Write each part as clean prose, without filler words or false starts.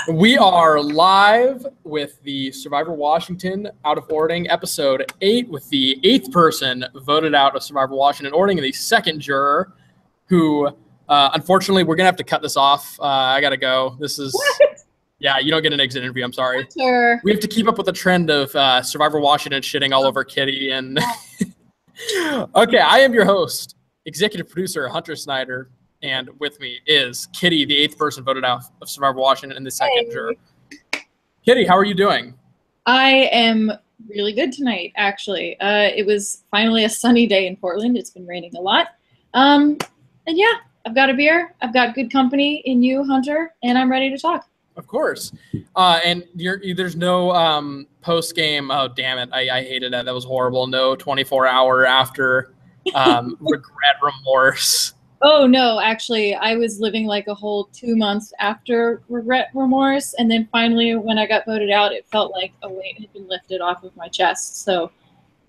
We are live with the Survivor Washington out of Orting, episode 8, with the 8th person voted out of Survivor Washington Orting and the second juror who, unfortunately, we're going to have to cut this off. I got to go. This is, yeah, you don't get an exit interview. I'm sorry. Sure. We have to keep up with the trend of Survivor Washington shitting all over Kitty. And okay, I am your host, executive producer Hunter Snyder. And with me is Kitty, the 8th person voted out of Survivor Washington and the second juror. Kitty, how are you doing? I am really good tonight, actually. It was finally a sunny day in Portland. It's been raining a lot. And yeah, I've got a beer. I've got good company in you, Hunter, and I'm ready to talk. Of course. And there's no post-game. Oh, damn it. I hated that. That was horrible. No 24-hour after regret, remorse. Oh, no, actually, I was living like a whole 2 months after regret, remorse. And then finally, when I got voted out, it felt like a weight had been lifted off of my chest. So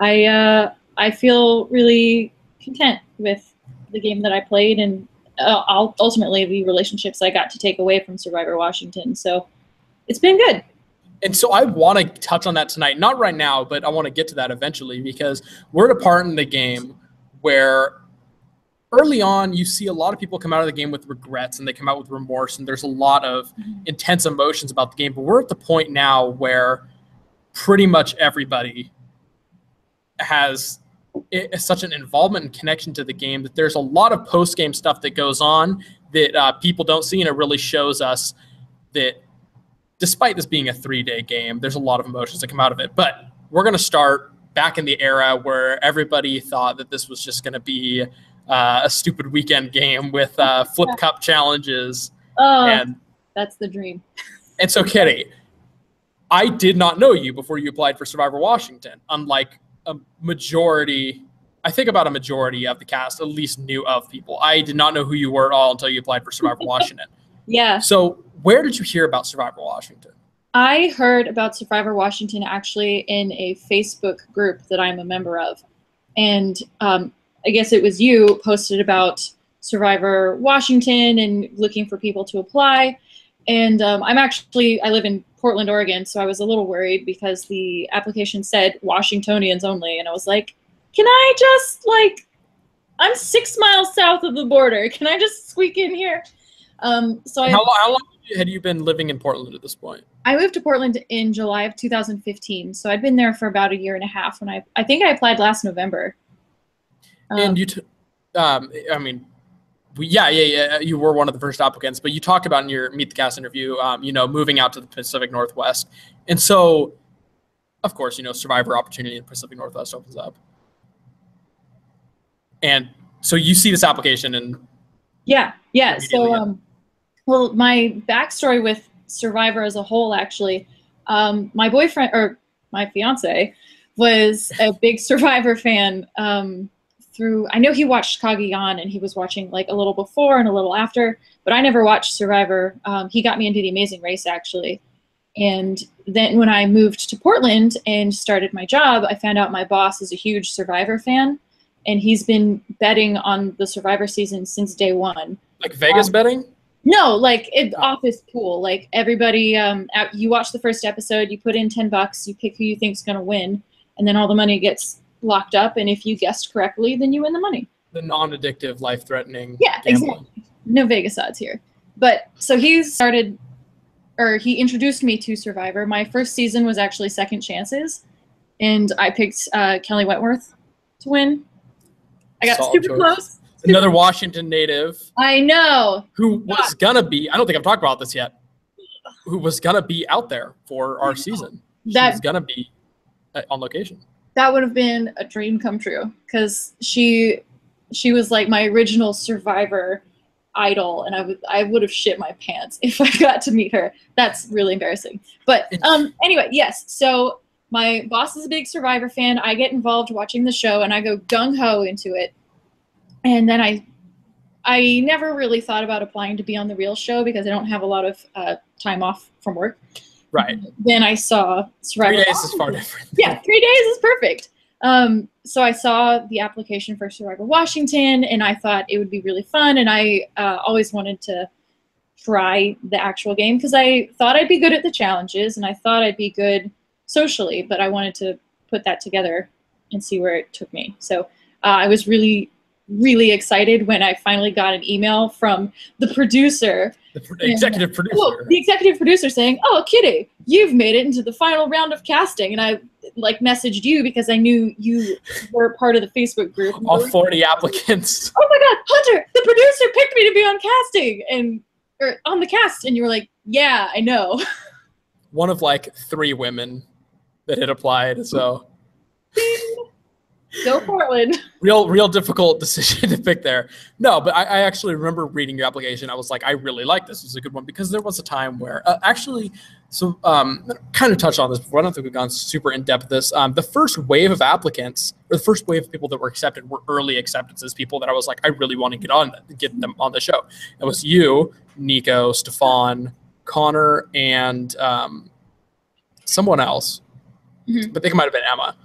I feel really content with the game that I played and ultimately the relationships I got to take away from Survivor Washington. So it's been good. And so I want to touch on that tonight. Not right now, but I want to get to that eventually because we're at a part in the game where early on, you see a lot of people come out of the game with regrets and they come out with remorse, and there's a lot of intense emotions about the game. But we're at the point now where pretty much everybody has such an involvement and connection to the game that there's a lot of post-game stuff that goes on that people don't see, and it really shows us that despite this being a 3-day game, there's a lot of emotions that come out of it. But we're going to start back in the era where everybody thought that this was just going to be a stupid weekend game with flip cup challenges. Oh, and that's the dream. And so, Kitty, I did not know you before you applied for Survivor Washington. Unlike a majority, I think about a majority of the cast at least knew of people. I did not know who you were at all until you applied for Survivor Washington. Yeah. So where did you hear about Survivor Washington? I heard about Survivor Washington actually in a Facebook group that I'm a member of. And I guess it was you posted about Survivor Washington and looking for people to apply. And I live in Portland, Oregon, so I was a little worried because the application said Washingtonians only. And I was like, can I just, I'm 6 miles south of the border. Can I just squeak in here? How long had you been living in Portland at this point? I moved to Portland in July of 2015. So I'd been there for about 1.5 years when I think I applied last November. And you, you were one of the first applicants, but you talked about in your Meet the Cast interview, moving out to the Pacific Northwest. And so, of course, Survivor opportunity in the Pacific Northwest opens up. And so you see this application and. Yeah. So, well, my backstory with Survivor as a whole, actually, my boyfriend or my fiance was a big Survivor fan. I know he watched Cagayan and he was watching a little before and a little after, but I never watched Survivor. He got me into The Amazing Race, actually. And then when I moved to Portland and started my job, I found out my boss is a huge Survivor fan, and he's been betting on the Survivor season since day one. Like Vegas betting? No, office pool. Everybody, you watch the first episode, you put in $10, you pick who you think's going to win, and then all the money gets locked up, and if you guessed correctly, then you win the money. The non-addictive, life-threatening gambling. Exactly. No Vegas odds here. But so he introduced me to Survivor. My first season was actually Second Chances, and I picked Kelly Wentworth to win. I got super close. Another Washington native. I know. Who was gonna be, I don't think I've talked about this yet, who was gonna be out there for our season. She was gonna be on location. That would have been a dream come true because she was like my original Survivor idol, and I would have shit my pants if I got to meet her. That's really embarrassing. But anyway, yes. So my boss is a big Survivor fan. I get involved watching the show, and I go gung-ho into it. And then I never really thought about applying to be on the real show because I don't have a lot of time off from work. Right. Then I saw Survivor. 3 days is far different. Yeah, 3 days is perfect. So I saw the application for Survivor Washington, and I thought it would be really fun. And I always wanted to try the actual game because I thought I'd be good at the challenges and I thought I'd be good socially, but I wanted to put that together and see where it took me. So I was really, really excited when I finally got an email from the producer. The executive producer. Well, the executive producer saying, "Oh, Kitty, you've made it into the final round of casting." And I like messaged you because I knew you were part of the Facebook group. All 40 applicants. Oh my God, Hunter, the producer picked me to be on casting or on the cast. And you were like, "Yeah, I know." One of like 3 women that had applied. So go Portland. Real difficult decision to pick there. No, but I actually remember reading your application. I was like, I really like this. It's a good one because there was a time where kind of touched on this before. I don't think we've gone super in depth with this. The first wave of applicants, or the first wave of people that were accepted, were early acceptances. People that I was like, I really want to get them on the show. It was you, Nico, Stefan, Connor, and someone else. Mm-hmm. But I think it might have been Emma.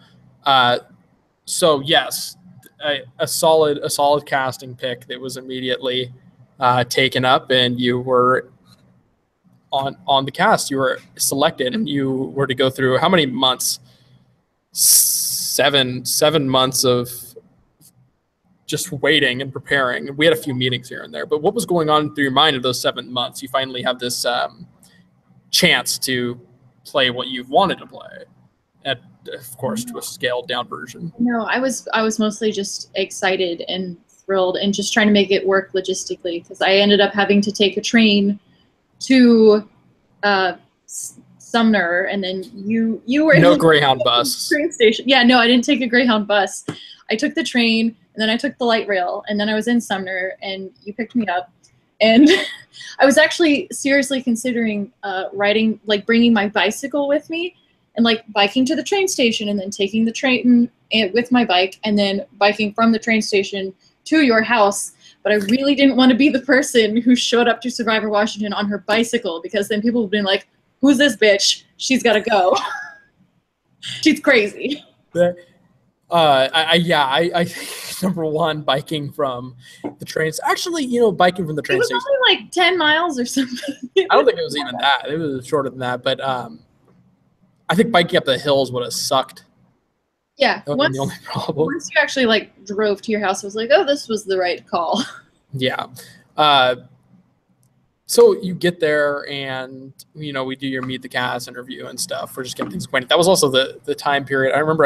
So yes, a solid casting pick that was immediately taken up, and you were on the cast. You were selected, and you were to go through how many months? 7 months of just waiting and preparing. We had a few meetings here and there, but what was going on through your mind in those 7 months? You finally have this chance to play what you've wanted to play. Of course, to a scaled down version. No, I was mostly just excited and thrilled and just trying to make it work logistically because I ended up having to take a train to Sumner, and then you were no Greyhound bus train station. Yeah, no, I didn't take a Greyhound bus. I took the train and then I took the light rail and then I was in Sumner and you picked me up. And I was actually seriously considering bringing my bicycle with me and like biking to the train station and then taking the train with my bike and then biking from the train station to your house. But I really didn't want to be the person who showed up to Survivor Washington on her bicycle because then people would have been like, "Who's this bitch? She's got to go." She's crazy. I think number one, biking from the trains. Actually, biking from the train station. It was only like 10 miles or something. I don't think it was even that. It was shorter than that. But I think biking up the hills would have sucked. Yeah. That would be the only problem. Once you actually drove to your house, I was like, oh, this was the right call. Yeah. So you get there and, we do your meet the cast interview and stuff. We're just getting things acquainted. That was also the time period. I remember,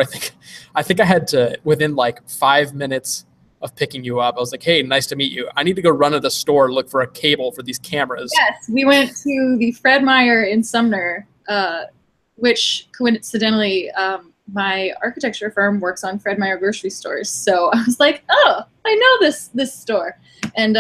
I think I had to, within 5 minutes of picking you up, I was like, hey, nice to meet you. I need to go run to the store, look for a cable for these cameras. Yes, we went to the Fred Meyer in Sumner, which coincidentally, my architecture firm works on Fred Meyer grocery stores. So I was like, oh, I know this store. And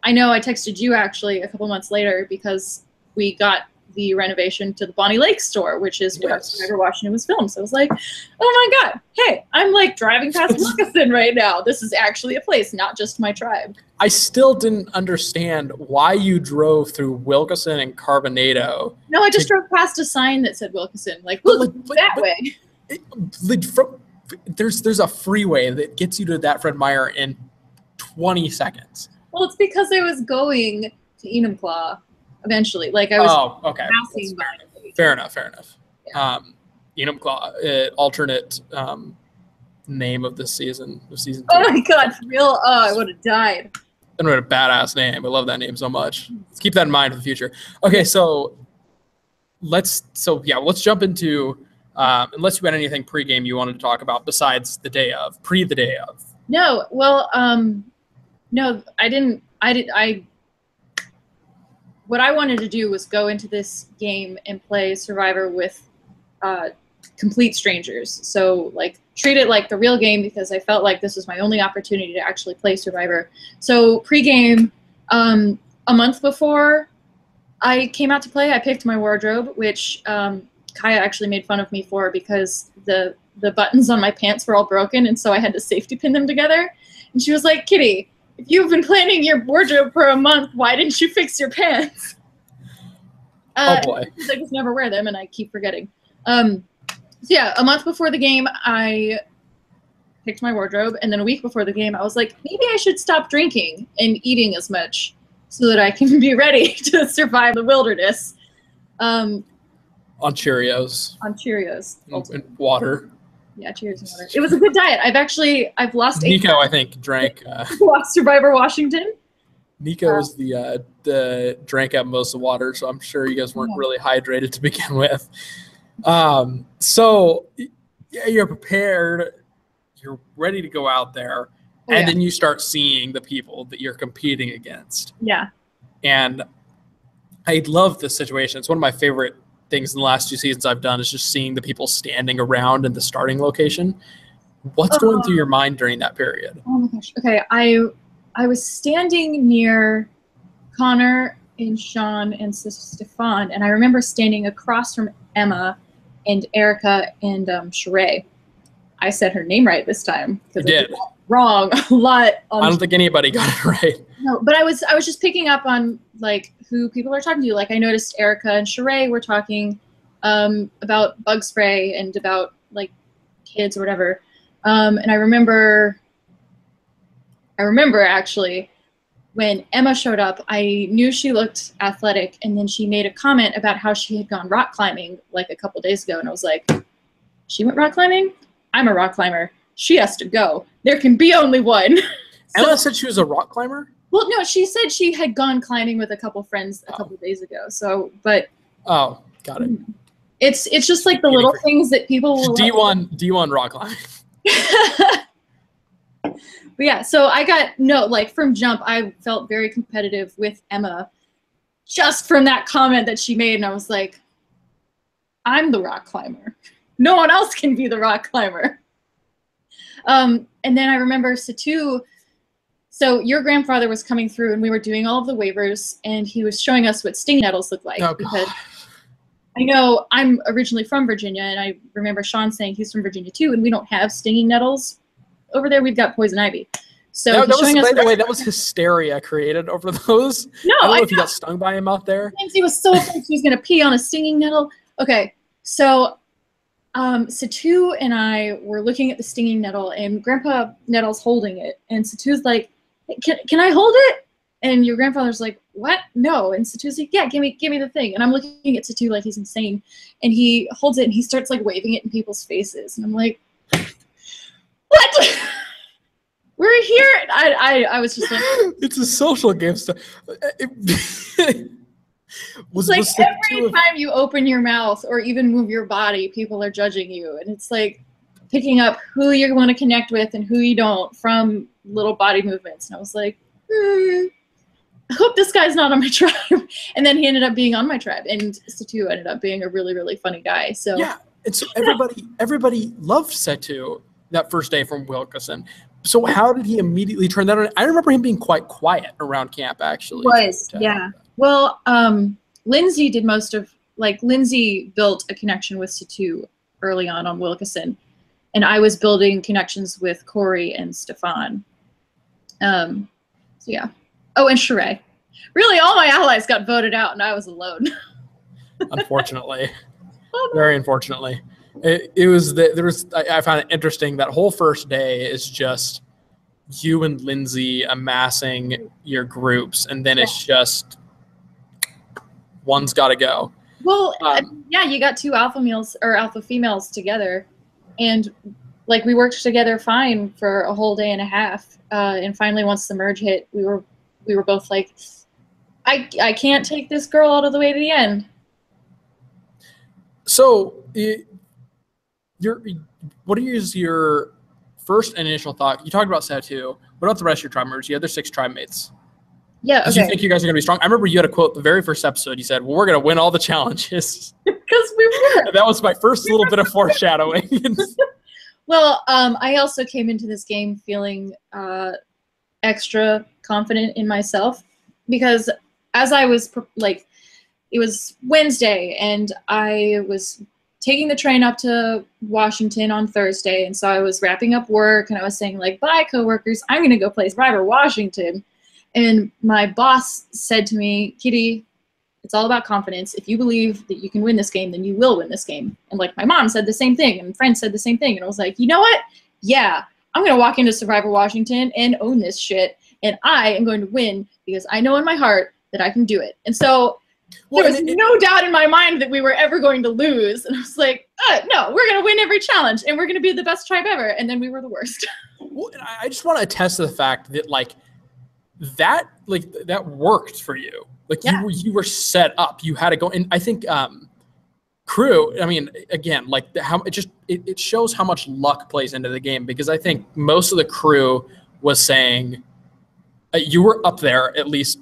I know I texted you actually a couple months later because we got the renovation to the Bonnie Lake store, which is where Survivor Washington was filmed. So I was like, oh my God, hey, I'm driving past Wilkinson right now. This is actually a place, not just my tribe. I still didn't understand why you drove through Wilkinson and Carbonado. No, I just drove past a sign that said Wilkinson. Look that way. There's a freeway that gets you to that Fred Meyer in 20 seconds. Well, it's because I was going to Enumclaw eventually. I was passing by. Fair enough. Yeah. Enumclaw, alternate name of this season. Of season 2. Oh my God, for real? Oh, I would have died. And what a badass name. I love that name so much. Let's keep that in mind for the future. Okay, so let's jump into unless you had anything pregame you wanted to talk about besides the day of. No, well, no, I didn't. What I wanted to do was go into this game and play Survivor with complete strangers. So treat it like the real game because I felt like this was my only opportunity to actually play Survivor. So pregame, a month before I came out to play, I picked my wardrobe, which Kaya actually made fun of me for because the buttons on my pants were all broken, and so I had to safety pin them together. And she was like, Kitty, if you've been planning your wardrobe for a month, why didn't you fix your pants? Oh boy. I just never wear them, and I keep forgetting. So yeah, a month before the game, I picked my wardrobe, and then a week before the game, I was like, maybe I should stop drinking and eating as much so that I can be ready to survive the wilderness. On Cheerios. On Cheerios. And water. Yeah, Cheerios and water. It was a good diet. I've lost 8 Nico, I think, drank. Survivor Washington. Nico was the drank up most of the water, so I'm sure you guys weren't really hydrated to begin with. So yeah, you're prepared. You're ready to go out there. And then you start seeing the people that you're competing against. Yeah. And I love this situation. It's one of my favorite things in the last 2 seasons I've done is just seeing the people standing around in the starting location. What's going through your mind during that period? Oh my gosh. Okay. I was standing near Connor and Sean and Stefan, and I remember standing across from Emma and Erica and Sheree. I said her name right this time. You did. Wrong a lot. I don't think anybody got it right. No, but I was just picking up on like who people are talking to. Like I noticed Erica and Sheree were talking about bug spray and about like kids or whatever. And I remember actually when Emma showed up, I knew she looked athletic, and then she made a comment about how she had gone rock climbing like a couple days ago, and I was like, she went rock climbing? I'm a rock climber. She has to go. There can be only one. Emma said she was a rock climber? Well, no, she said she had gone climbing with a couple friends a couple days ago. So, but oh, got it. It's just like the little things that people will D1 rock climbing. But yeah, so I got like from jump, I felt very competitive with Emma just from that comment that she made, and I was like, I'm the rock climber. No one else can be the rock climber. And then I remember Satu. So your grandfather was coming through, and we were doing all of the waivers, and he was showing us what stinging nettles look like. Oh, because I know I'm originally from Virginia, and I remember Sean saying he's from Virginia too, and we don't have stinging nettles over there. We've got poison ivy. So by the way, that was hysteria created over those. No, I don't know if you got stung by him out there. He was so afraid he was going to pee on a stinging nettle. Okay, so Satu and I were looking at the stinging nettle, and Grandpa Nettle's holding it, and Satu's like, can I hold it? And your grandfather's like, what? No. And Satu's like, yeah, give me the thing. And I'm looking at Satu like he's insane, and he holds it and he starts like waving it in people's faces, and I'm like, what? We're here. I was just like, it's a social game stuff. Was like every time you open your mouth or even move your body, people are judging you, and it's like picking up who you want to connect with and who you don't from little body movements. And I was like, I hope this guy's not on my tribe. And then he ended up being on my tribe, and Satu ended up being a really, really funny guy. So yeah, and so everybody loved Satu that first day from Wilkeson. So how did he immediately turn that on? I remember him being quite quiet around camp, actually. Yeah. Well, Lindsay did most of, like, Lindsay built a connection with Satu early on Wilkeson, and I was building connections with Corey and Stefan. So yeah. Oh, and Sheree. Really, all my allies got voted out, and I was alone. Unfortunately. Very unfortunately. I found it interesting that whole first day is just you and Lindsay amassing your groups, and then it's just one's got to go. Well, yeah, you got 2 alpha males or alpha females together, and like we worked together fine for a whole day and a half. And finally, once the merge hit, we were both like, I can't take this girl all of the way to the end. So, what is your first initial thought? You talked about Satu. What about the rest of your tribe members? The other 6 tribe mates? Yeah, okay. Do you think you guys are going to be strong? I remember you had a quote the very first episode. You said, well, we're going to win all the challenges. Because we were. That was my first little bit of foreshadowing. Well, I also came into this game feeling extra confident in myself, because as I was, like, it was Wednesday, and I was taking the train up to Washington on Thursday, and so I was wrapping up work, and I was saying, like, bye, coworkers, I'm going to go play Survivor Washington. And my boss said to me, Kitty, it's all about confidence. If you believe that you can win this game, then you will win this game. And like my mom said the same thing, and friends said the same thing. And I was like, you know what? Yeah, I'm going to walk into Survivor Washington and own this shit. and I am going to win because I know in my heart that I can do it. And so there was no doubt in my mind that we were ever going to lose. And I was like, no, we're going to win every challenge and we're going to be the best tribe ever. And then we were the worst. Well, I just want to attest to the fact that that worked for you. Like you were set up. You had to go. And I think crew, I mean, again, like how it shows how much luck plays into the game, because I think most of the crew was saying you were up there at least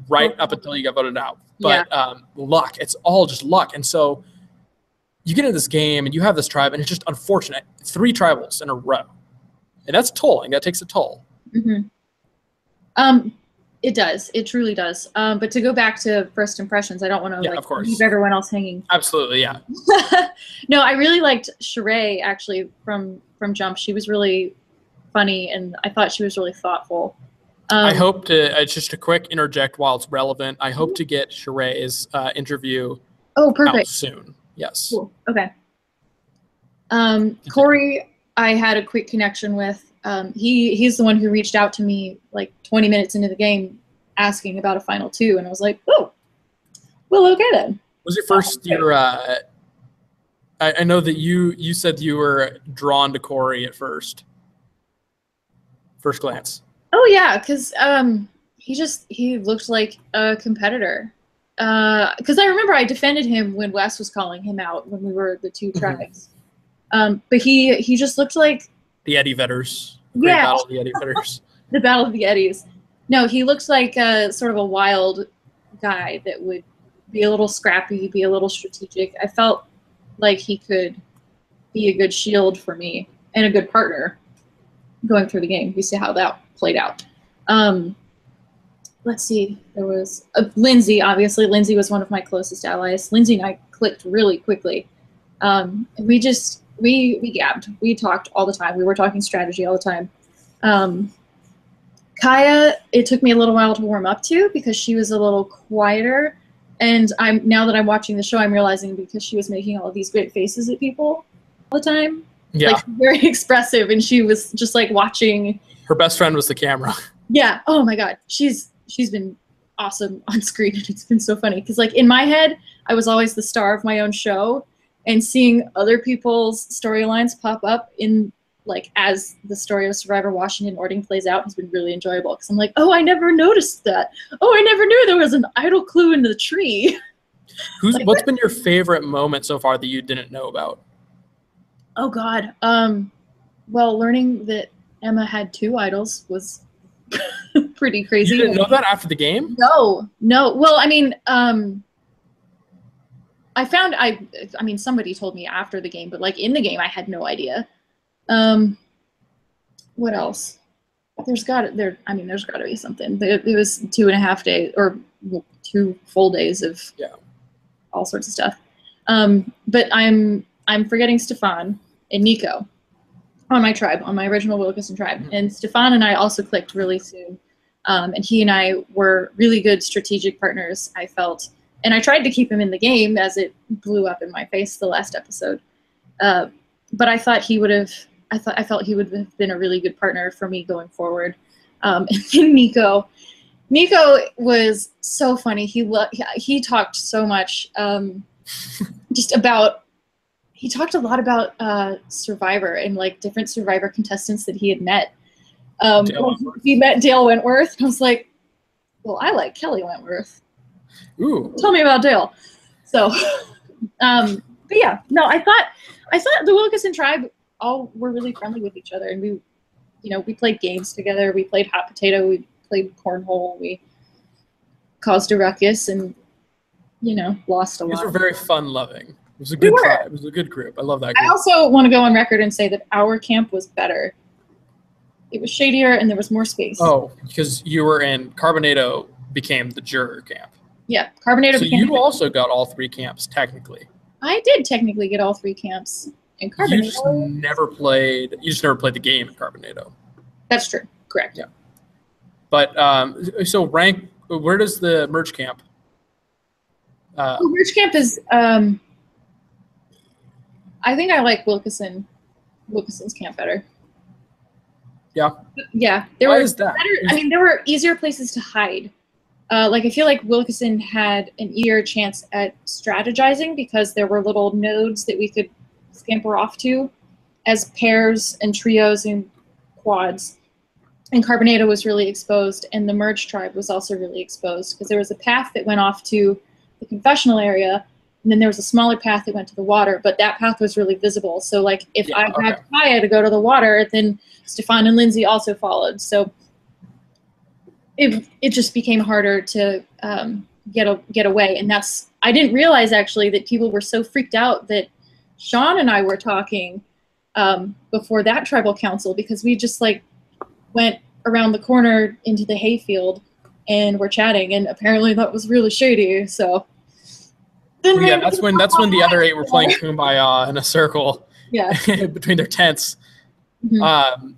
right up until you got voted out. But luck, it's all just luck. And so you get into this game and you have this tribe, and it's just unfortunate. 3 tribals in a row. And that's tolling. That takes a toll. It does. It truly does. But to go back to first impressions, I don't want to leave everyone else hanging. Absolutely, yeah. No, I really liked Sheree actually from Jump. She was really funny, and I thought she was really thoughtful. I hope to just a quick interject while it's relevant. I hope to get Sheree's interview out soon. Yes. Cool. Okay. Corey, I had a quick connection with. He's the one who reached out to me like 20 minutes into the game asking about a final 2, and I was like, oh, well, okay then. Was your first year? I know that you said you were drawn to Corey at first glance. Oh yeah, because he looked like a competitor. Because I remember I defended him when Wes was calling him out when we were the 2 tribes. But he just looked like the Eddie Vedders. Great battle of the Eddie Vedders. The Battle of the Eddies. No, he looked like a sort of a wild guy that would be a little scrappy, be a little strategic. I felt like he could be a good shield for me and a good partner going through the game. We see how that played out. Let's see. There was Lindsay. Obviously, Lindsay was one of my closest allies. Lindsay and I clicked really quickly. And we gabbed. We talked all the time. We were talking strategy all the time. Kaya, it took me a little while to warm up to because she was a little quieter. And now that I'm watching the show, I'm realizing because she was making all of these great faces at people all the time. Yeah. Like, very expressive, and she was just like watching. Her best friend was the camera. Yeah. Oh my God. She's been awesome on screen, and it's been so funny because like in my head, I was always the star of my own show, and seeing other people's storylines pop up in like as the story of Survivor Washington Orting plays out has been really enjoyable because I'm like, oh, I never noticed that. Oh, I never knew there was an idol clue in the tree. What's been your favorite moment so far that you didn't know about? Oh God. Well, learning that Emma had 2 idols was pretty crazy. You didn't know that after the game? No. Well, I mean, I mean, somebody told me after the game, but like in the game, I had no idea. What else? There's got to be something. It was 2.5 days or 2 full days of all sorts of stuff. But I'm forgetting Stefan and Nico on my tribe, on my original Wilkerson tribe. And Stefan and I also clicked really soon. And he and I were really good strategic partners, I felt. And I tried to keep him in the game as it blew up in my face the last episode. But I thought I felt he would have been a really good partner for me going forward. And then Nico was so funny. He talked so much he talked a lot about Survivor and like different Survivor contestants that he had met. He met Dale Wentworth. And I was like, well, I like Kelly Wentworth. Ooh. Tell me about Dale. So, but yeah, no, I thought the Wilkerson tribe all were really friendly with each other, and we played games together. We played hot potato. We played cornhole. We caused a ruckus and lost a lot. These were very fun-loving. It was a good tribe. It was a good group. I love that group. I also want to go on record and say that our camp was better. It was shadier and there was more space. Oh, because you were in Carbonado became the juror camp. Yeah, Carbonado. So you also got all 3 camps technically. I did technically get all 3 camps in Carbonado. You just never played the game in Carbonado. That's true. Correct. Yeah. But so rank. Where does the merge camp? Merge camp is. I think I like Wilkerson's camp better. Yeah. Yeah. Why is that? I mean, there were easier places to hide. Like, I feel like Wilkeson had an easier chance at strategizing because there were little nodes that we could scamper off to as pairs and trios and quads. And Carbonado was really exposed, and the Merge tribe was also really exposed because there was a path that went off to the confessional area, and then there was a smaller path that went to the water, but that path was really visible. So, like, if I grabbed Kaya to go to the water, then Stefan and Lindsay also followed. So it just became harder to get away. And I didn't realize, actually, that people were so freaked out that Sean and I were talking before that tribal council, because we just, like, went around the corner into the hayfield and were chatting, and apparently that was really shady. So yeah, that's when the other 8 were playing Kumbaya in a circle. Yeah. Between their tents. Mm-hmm.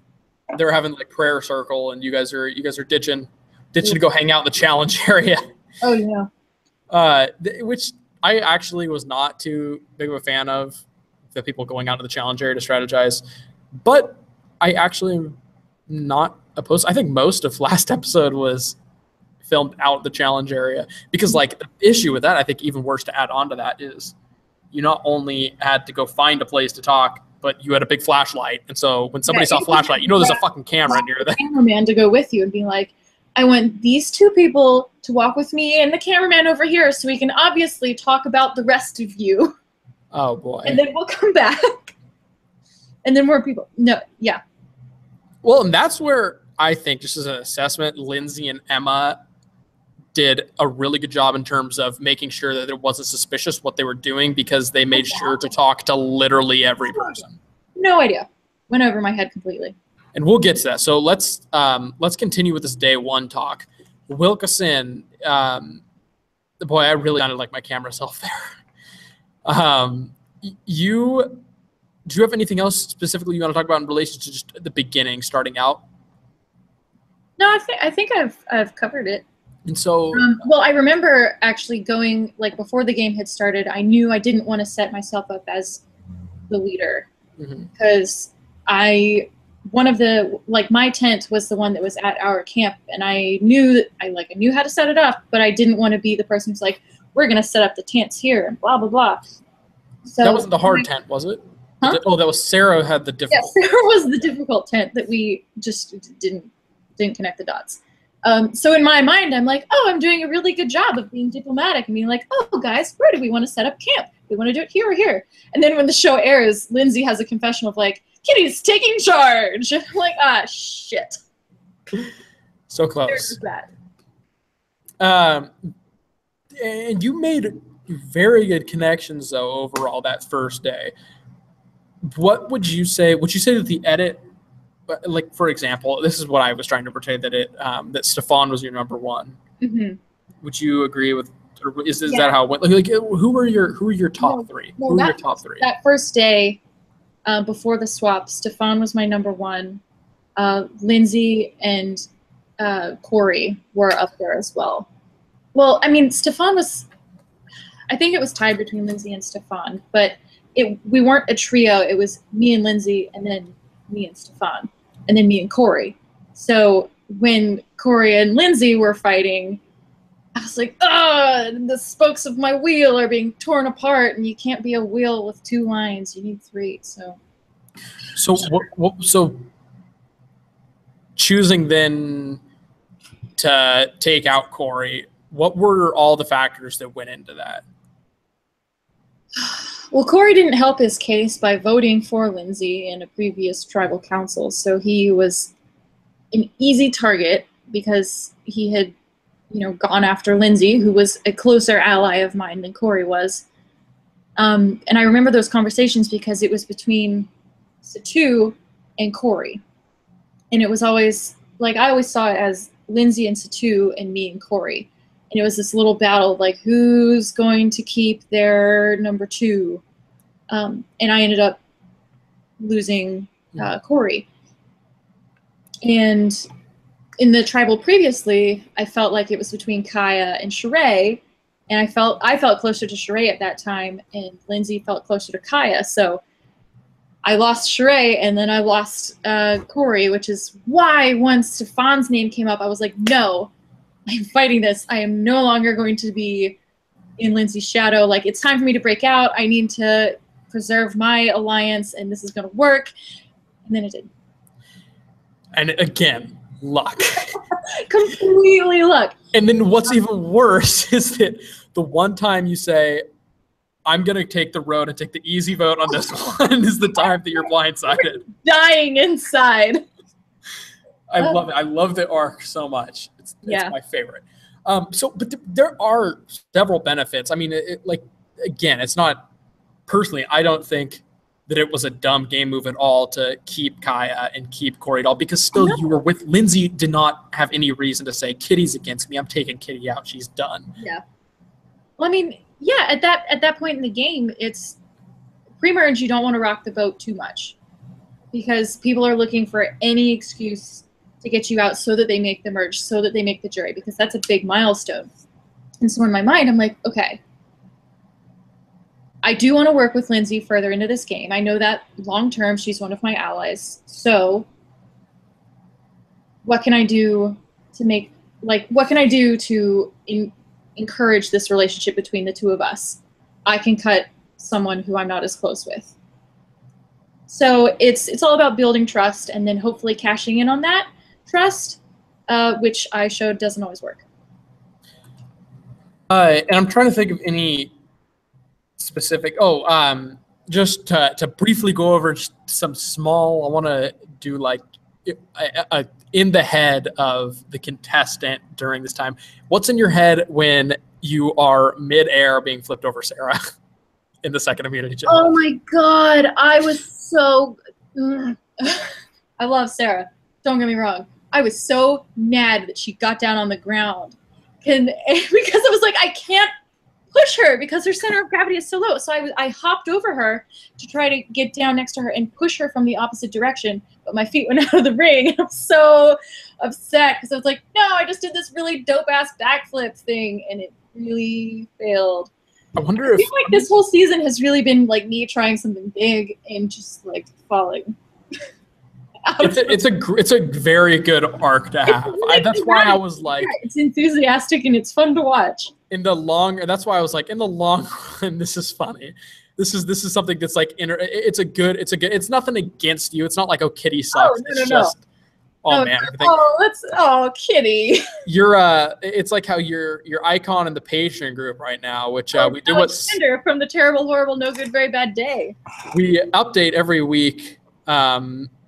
They were having like prayer circle, and you guys are ditching to go hang out in the challenge area. Oh yeah. Which I actually was not too big of a fan of, the people going out to the challenge area to strategize, but I actually am not opposed. I think most of last episode was filmed out the challenge area, because like the issue with that, I think even worse to add on to that, is you not only had to go find a place to talk, but you had a big flashlight. And so when somebody saw a flashlight, you know there's a fucking camera near there. Cameraman to go with you and be like, I want these 2 people to walk with me and the cameraman over here so we can obviously talk about the rest of you. Oh boy. And then we'll come back. And then more people. No, yeah. Well, and that's where I think, just as an assessment, Lindsay and Emma did a really good job in terms of making sure that it wasn't suspicious what they were doing, because they made sure to talk to literally every person. No idea. Went over my head completely. And we'll get to that. So let's continue with this day 1 talk. Wilkeson, boy, I really sounded like my camera self there. Do you have anything else specifically you want to talk about in relation to just the beginning, starting out? No, I think I've covered it. And so, well, I remember actually going, like, before the game had started, I knew I didn't want to set myself up as the leader, because my tent was the one that was at our camp, and I knew how to set it up, but I didn't want to be the person who's like, we're going to set up the tents here and blah, blah, blah. So that wasn't the hard tent, was it? Huh? Oh, that was Sarah had the difficult. Yeah, Sarah was the difficult tent that we just didn't connect the dots. So in my mind, I'm like, oh, I'm doing a really good job of being diplomatic and being like, oh, guys, where do we want to set up camp? We want to do it here or here. And then when the show airs, Lindsay has a confession of like, Kitty's taking charge. I'm like, ah, shit. So close. There's that. And you made very good connections, though, overall that first day. What would you say? Would you say that the edit, like, for example, this is what I was trying to portray, that that Stefan was your number 1. Mm-hmm. Would you agree with? Or is that how it went? Like, who are your top 3? No, who are your top 3? That first day, before the swap, Stefan was my number 1. Lindsay and Corey were up there as well. Well, I mean, Stefan was. I think it was tied between Lindsay and Stefan, but we weren't a trio. It was me and Lindsay, and then me and Stefan, and then me and Corey. So when Corey and Lindsay were fighting, I was like, the spokes of my wheel are being torn apart, and you can't be a wheel with 2 lines. You need 3. So choosing then to take out Corey, what were all the factors that went into that? Well, Corey didn't help his case by voting for Lindsay in a previous tribal council, so he was an easy target because he had, gone after Lindsay, who was a closer ally of mine than Corey was. And I remember those conversations because it was between Satu and Corey. And it was always, like, I always saw it as Lindsay and Satu and me and Corey. And it was this little battle of, like, who's going to keep their number 2? And I ended up losing Corey. And in the tribal previously, I felt like it was between Kaya and Sheree. And I felt closer to Sheree at that time, and Lindsay felt closer to Kaya. So I lost Sheree, and then I lost Corey, which is why once Stefan's name came up, I was like, no, I'm fighting this. I am no longer going to be in Lindsay's shadow. Like, it's time for me to break out. I need to preserve my alliance, and this is going to work. And then it did. And again, luck. Completely luck. And then what's even worse is that the one time you say, I'm going to take the road and take the easy vote on this one is the time that you're blindsided. Dying inside. I love it. I love the arc so much. It's my favorite. But there are several benefits. I mean, again, it's not personally, I don't think that it was a dumb game move at all to keep Kaya and keep Corey doll, because still you were with Lindsay, did not have any reason to say Kitty's against me. I'm taking Kitty out. She's done. Yeah. Well, I mean, yeah, at that point in the game, it's pre-merge. You don't want to rock the boat too much because people are looking for any excuse to get you out so that they make the merge, so that they make the jury, because that's a big milestone. And so in my mind, I'm like, okay, I do want to work with Lindsay further into this game. I know that long-term she's one of my allies. So what can I do to make, what can I do to encourage this relationship between the two of us? I can cut someone who I'm not as close with. So it's all about building trust and then hopefully cashing in on that trust, which I showed doesn't always work. And I'm trying to think of any specific. Just to briefly go over some small. I want to do like in the head of the contestant during this time. What's in your head when you are mid-air being flipped over Sarah in the second immunity check? Oh my God, I was so. I love Sarah. Don't get me wrong. I was so mad that she got down on the ground, because I was like, I can't push her because her center of gravity is so low. So I hopped over her to try to get down next to her and push her from the opposite direction, but my feet went out of the ring. And I'm so upset because I was like, no, I just did this really dope-ass backflip thing, and it really failed. I wonder I feel like this whole season has really been like me trying something big and just like falling. It's a very good arc to have. That's why I was like, it's enthusiastic and it's fun to watch. That's why I was like, in the long run, this is funny. This is something that's like it's nothing against you. It's not like, oh, Kitty sucks. Kitty. It's like how your icon in the Patreon group right now, which we do from the terrible, horrible, no good, very bad day. We update every week.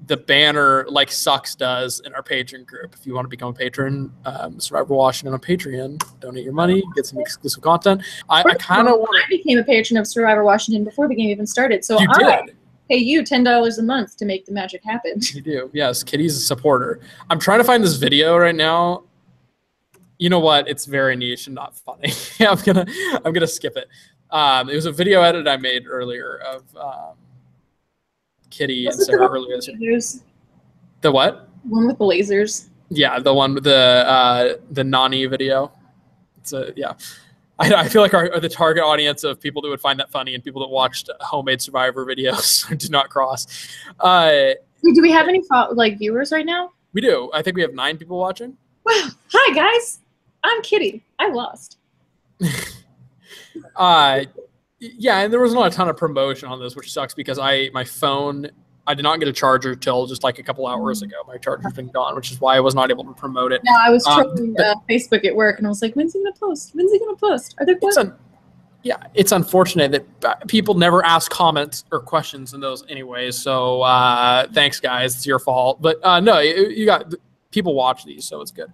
The banner like Sucks does in our Patreon group. If you want to become a patron, Survivor Washington on Patreon, donate your money, get some exclusive content. I became a patron of Survivor Washington before the game even started, so I pay you $10 a month to make the magic happen. You do, yes. Kitty's a supporter. I'm trying to find this video right now. You know what? It's very niche and not funny. I'm gonna skip it. It was a video edit I made earlier of. Kitty and Sarah earlier this year. The what? One with the lasers. Yeah, the one with the Nani video. I feel like the target audience of people that would find that funny and people that watched homemade Survivor videos do not cross. Do we have any viewers right now? We do. I think we have 9 people watching. Wow. Hi guys. I'm Kitty. I lost. Yeah, and there was not a ton of promotion on this, which sucks because my phone, I did not get a charger till just like a couple hours ago. My charger's been gone, which is why I was not able to promote it. No, I was trolling Facebook at work, and I was like, when's he going to post? When's he going to post? Are there questions? It's unfortunate that people never ask comments or questions in those anyways, so thanks, guys. It's your fault. But no, you got people watch these, so it's good.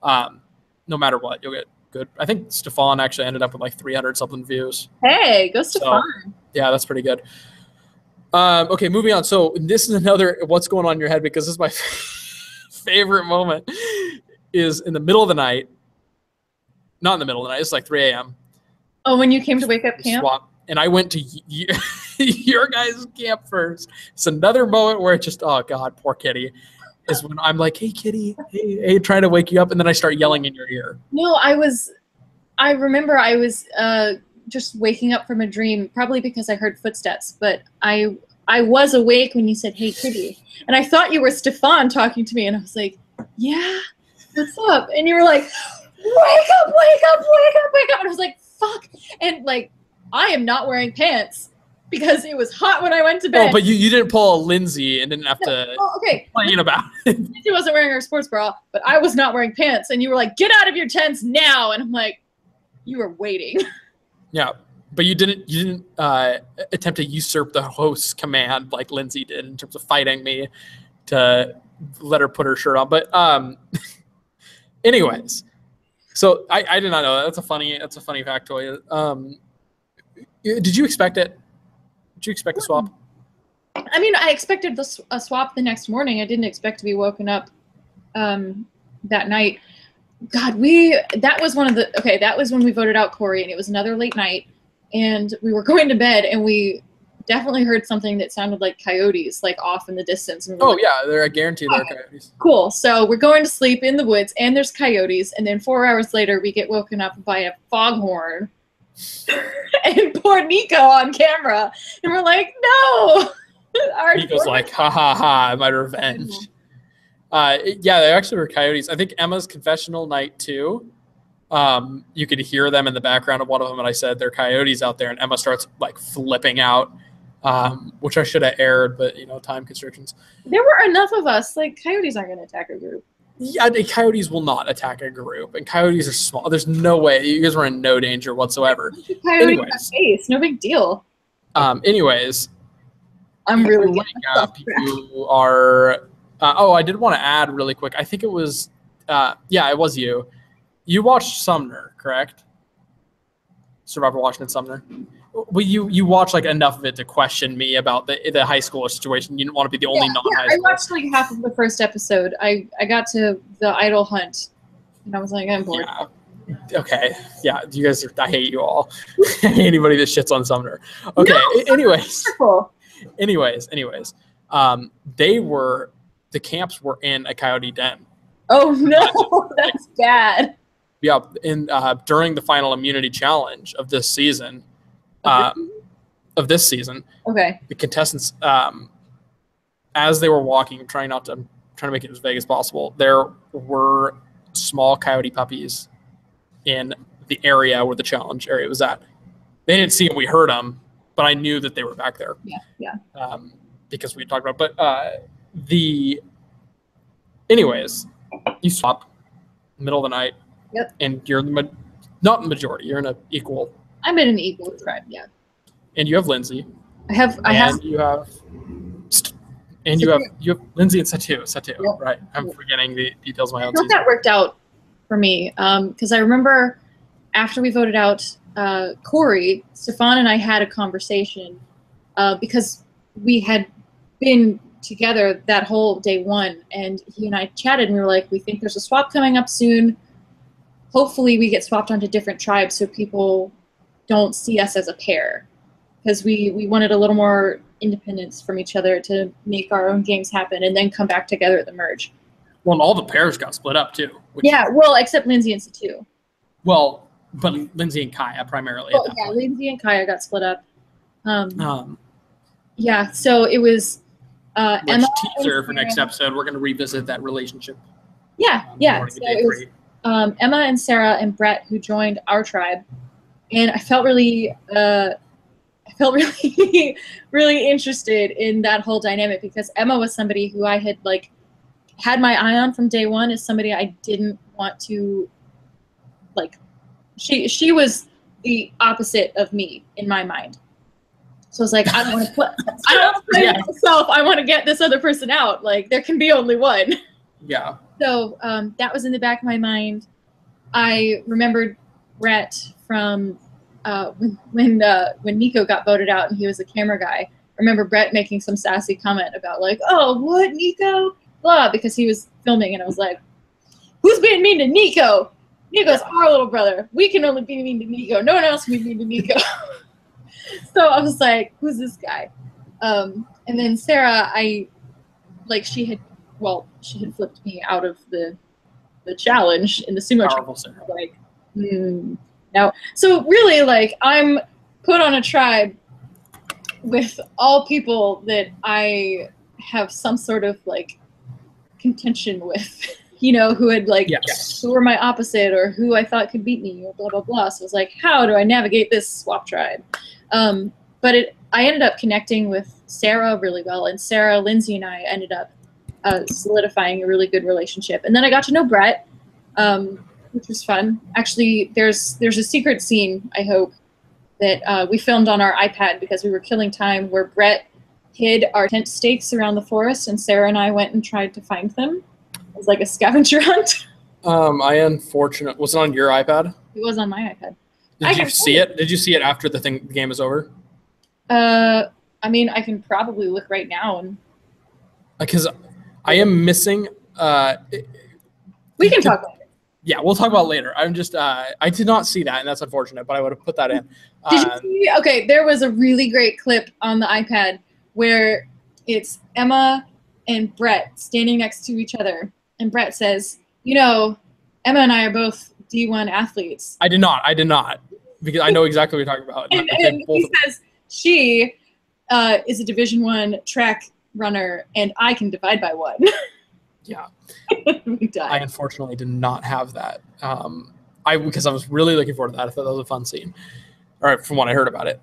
No matter what, you'll get good. I think Stefan actually ended up with like 300 something views. Hey, go Stefan. So, yeah, that's pretty good. Okay, moving on. So this is another what's going on in your head, because this is my favorite moment is in the middle of the night. Not in the middle of the night. It's like 3 a.m. Oh, when you came to wake up camp? And I went to your guys' camp first. It's another moment where it's just, oh God, poor Kitty. Is when I'm like, hey, Kitty, hey, trying to wake you up, and then I start yelling in your ear. No, I remember I was just waking up from a dream, probably because I heard footsteps, but I I was awake when you said, "Hey, Kitty," and I thought you were Stefan talking to me, and I was like, "Yeah, what's up?" And you were like, "Wake up, wake up, wake up, wake up!" And I was like, "Fuck!" And like, I am not wearing pants because it was hot when I went to bed. Oh, but you didn't pull a Lindsay and didn't have to complain about it. Lindsay wasn't wearing her sports bra, but I was not wearing pants, and you were like, "Get out of your tents now!" And I'm like, "You were waiting." Yeah. But you didn't attempt to usurp the host's command like Lindsay did in terms of fighting me to let her put her shirt on. But anyways, so I did not know that. That's a funny factoid. Did you expect it? Did you expect the swap? I mean, I expected a swap the next morning. I didn't expect to be woken up that night. God, that was when we voted out Corey, and it was another late night. And we were going to bed, and we definitely heard something that sounded like coyotes, like off in the distance. And I guarantee there are coyotes. Cool. So we're going to sleep in the woods, and there's coyotes. And then 4 hours later, we get woken up by a foghorn and poor Nico on camera. And we're like, no. Nico's like, ha, ha, ha, my revenge. Yeah, they actually were coyotes. I think Emma's confessional night, too. You could hear them in the background of one of them, and I said, "There are coyotes out there," and Emma starts like flipping out, which I should have aired, but time constrictions. There were enough of us. Like, coyotes aren't going to attack a group. Yeah, the coyotes will not attack a group, and coyotes are small. There's no way. You guys were in no danger whatsoever. Anyways, face, no big deal. Anyways, I'm really waking up. You are. I did want to add really quick. I think it was. It was you. You watched Sumner, correct? Survivor Washington Sumner. Well, you watched like enough of it to question me about the high schooler situation. You didn't want to be the only non-high schooler. I watched like half of the first episode. I got to the idol hunt, and I was like, I'm bored. Yeah. Okay. Yeah. You guys I hate you all. I hate anybody that shits on Sumner. Okay. No, anyways. The camps were in a coyote den. Oh no, that's bad. Yeah, during the final immunity challenge of this season, okay, the contestants, as they were walking, trying to make it as vague as possible, there were small coyote puppies in the area where the challenge area was at. They didn't see them; we heard them, but I knew that they were back there. Yeah. Because we talked about it. But anyways, you swap middle of the night. Yep. And you're not in the majority. You're in an equal. I'm in an equal tribe, yeah. And you have Lindsay. You have you have Lindsay and Satu, yep. Right? I'm forgetting the details of my own season. That worked out for me because I remember after we voted out Corey, Stefan and I had a conversation because we had been together that whole day one, and he and I chatted, and we were like, we think there's a swap coming up soon. Hopefully we get swapped onto different tribes so people don't see us as a pair, because we wanted a little more independence from each other to make our own games happen and then come back together at the merge. Well, and all the pairs got split up too. Except Lindsay and Satu. Well, but Lindsay and Kaya primarily. Lindsay and Kaya got split up. Yeah, so it was Emma. Teaser for next episode, we're going to revisit that relationship. Yeah. So it was Emma and Sarah and Brett who joined our tribe, and I felt really really interested in that whole dynamic because Emma was somebody who I had had my eye on from day one as somebody I didn't want to she was the opposite of me in my mind. So I was like, I don't want to play myself. I want to get this other person out. Like, there can be only one. Yeah. So that was in the back of my mind. I remembered Brett from when Nico got voted out and he was the camera guy. I remember Brett making some sassy comment about oh, what, Nico? Blah, because he was filming, and I was like, who's being mean to Nico? Nico's our little brother. We can only be mean to Nico. No one else can be mean to Nico. So I was like, who's this guy? And then Sarah, she had flipped me out of the challenge in the sumo challenge. No. So really, I'm put on a tribe with all people that I have some sort of like contention with, who had like, who were my opposite or who I thought could beat me or blah, blah, blah. So I was like, how do I navigate this swap tribe? But I ended up connecting with Sarah really well, and Sarah, Lindsay, and I ended up solidifying a really good relationship. And then I got to know Brett, which was fun. Actually, there's a secret scene, I hope, that we filmed on our iPad because we were killing time, where Brett hid our tent stakes around the forest, and Sarah and I went and tried to find them. It was like a scavenger hunt. Was it on your iPad? It was on my iPad. Did you see it? Did you see it after the game is over? I mean, I can probably look right now, and because I am missing. We can talk later. Yeah, we'll talk about it later. I'm just I did not see that, and that's unfortunate. But I would have put that in. Did you see? Okay, there was a really great clip on the iPad where it's Emma and Brett standing next to each other, and Brett says, Emma and I are both D1 athletes. I did not, because I know exactly what you're talking about. And he says she is a Division I track runner, and I can divide by 1. Yeah. We died. I unfortunately did not have that. Because I was really looking forward to that. I thought that was a fun scene. All right, from what I heard about it.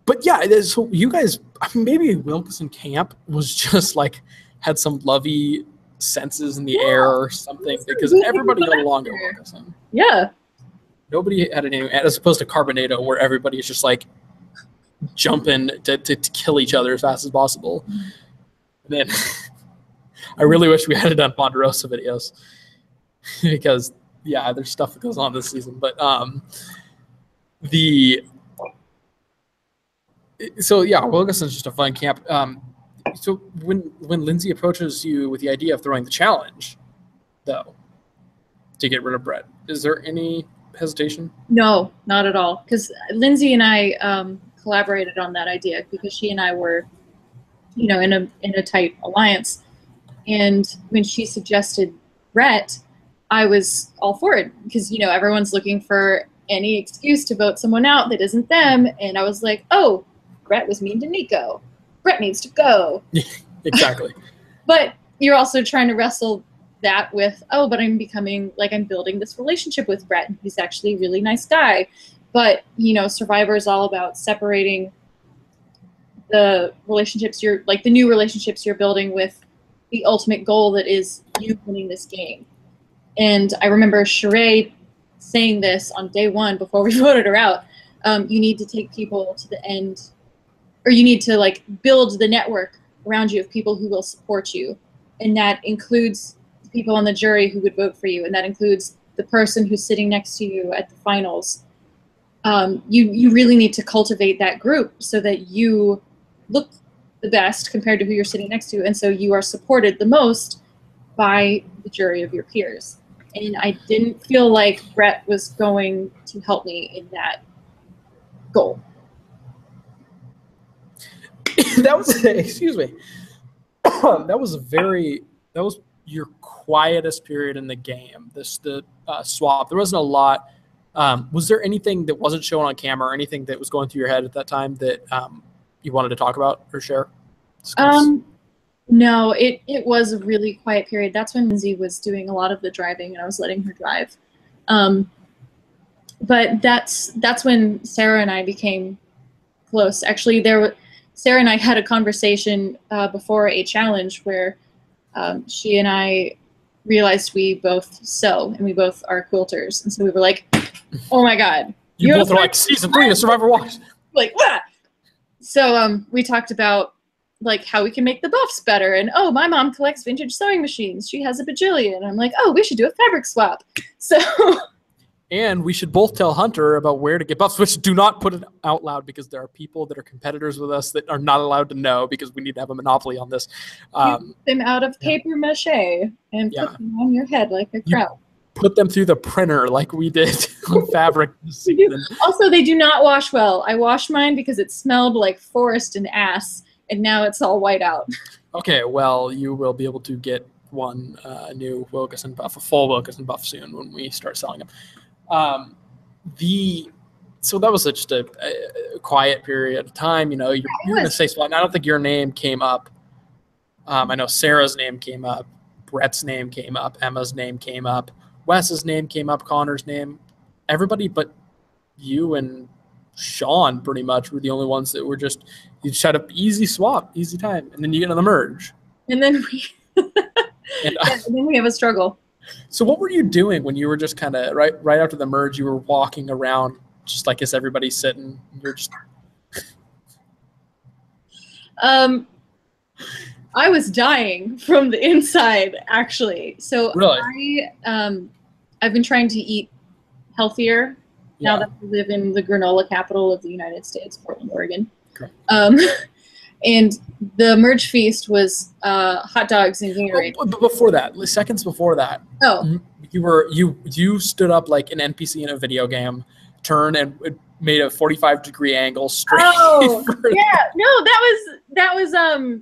But yeah, so you guys, maybe Wilkeson Camp was just like had some lovey senses in the air or something, because everybody got along at Wilkeson. Yeah. Nobody had any, as opposed to Carbonado, where everybody is just like jumping to kill each other as fast as possible. And then I really wish we had done Ponderosa videos, because yeah, there's stuff that goes on this season. But so yeah, Wilkeson's just a fun camp. So when Lindsay approaches you with the idea of throwing the challenge, though, to get rid of Brett, is there any hesitation? No, not at all. Because Lindsay and I collaborated on that idea, because she and I were, in a tight alliance. And when she suggested Brett, I was all for it, because everyone's looking for any excuse to vote someone out that isn't them. And I was like, oh, Brett was mean to Nico. Brett needs to go. Exactly. But you're also trying to wrestle that with, oh, but I'm building this relationship with Brett. He's actually a really nice guy. But, Survivor is all about separating the relationships the new relationships you're building with the ultimate goal that is you winning this game. And I remember Sheree saying this on day 1 before we voted her out. You need to take people to the end, or you need to build the network around you of people who will support you. And that includes the people on the jury who would vote for you. And that includes the person who's sitting next to you at the finals. You really need to cultivate that group so that you look the best compared to who you're sitting next to. And so you are supported the most by the jury of your peers. And I didn't feel like Brett was going to help me in that goal. That was, excuse me. That was your quietest period in the game. The swap. There wasn't a lot. Was there anything that wasn't shown on camera, or anything that was going through your head at that time that you wanted to talk about or share? No, it was a really quiet period. That's when Lindsay was doing a lot of the driving, and I was letting her drive. But that's when Sarah and I became close. Actually, Sarah and I had a conversation before a challenge where she and I realized we both sew, and we both are quilters. And so we were like, oh my God. You both are like season 3 of Survivor Watch. Like, what? So we talked about how we can make the buffs better. And, oh, my mom collects vintage sewing machines. She has a bajillion. I'm like, oh, we should do a fabric swap. So... And we should both tell Hunter about where to get buffs, which do not put it out loud, because there are people that are competitors with us that are not allowed to know, because we need to have a monopoly on this. Get them out of paper mache and put them on your head like a crown. Put them through the printer like we did on fabric this season. Also, they do not wash well. I washed mine because it smelled like forest and ass, and now it's all white out. Okay, well, you will be able to get one new Wilkeson buff, a full Wilkeson buff soon when we start selling them. So that was just a quiet period of time. You know, you're in a safe spot. And I don't think your name came up. I know Sarah's name came up, Brett's name came up, Emma's name came up, Wes's name came up, Connor's name. Everybody but you and Sean pretty much were the only ones that were just, you just had an easy swap, easy time, and then you get on the merge. And then and then we have a struggle. So what were you doing when you were just kind of right after the merge? You were walking around just like as everybody's sitting. You're just. I was dying from the inside, actually. So really, I've been trying to eat healthier now that we live in the granola capital of the United States, Portland, Oregon. Okay. And the merge feast was hot dogs and Gatorade. But before that, seconds before that, you stood up like an NPC in a video game, turned and made a 45-degree angle straight. Oh, yeah, no, that was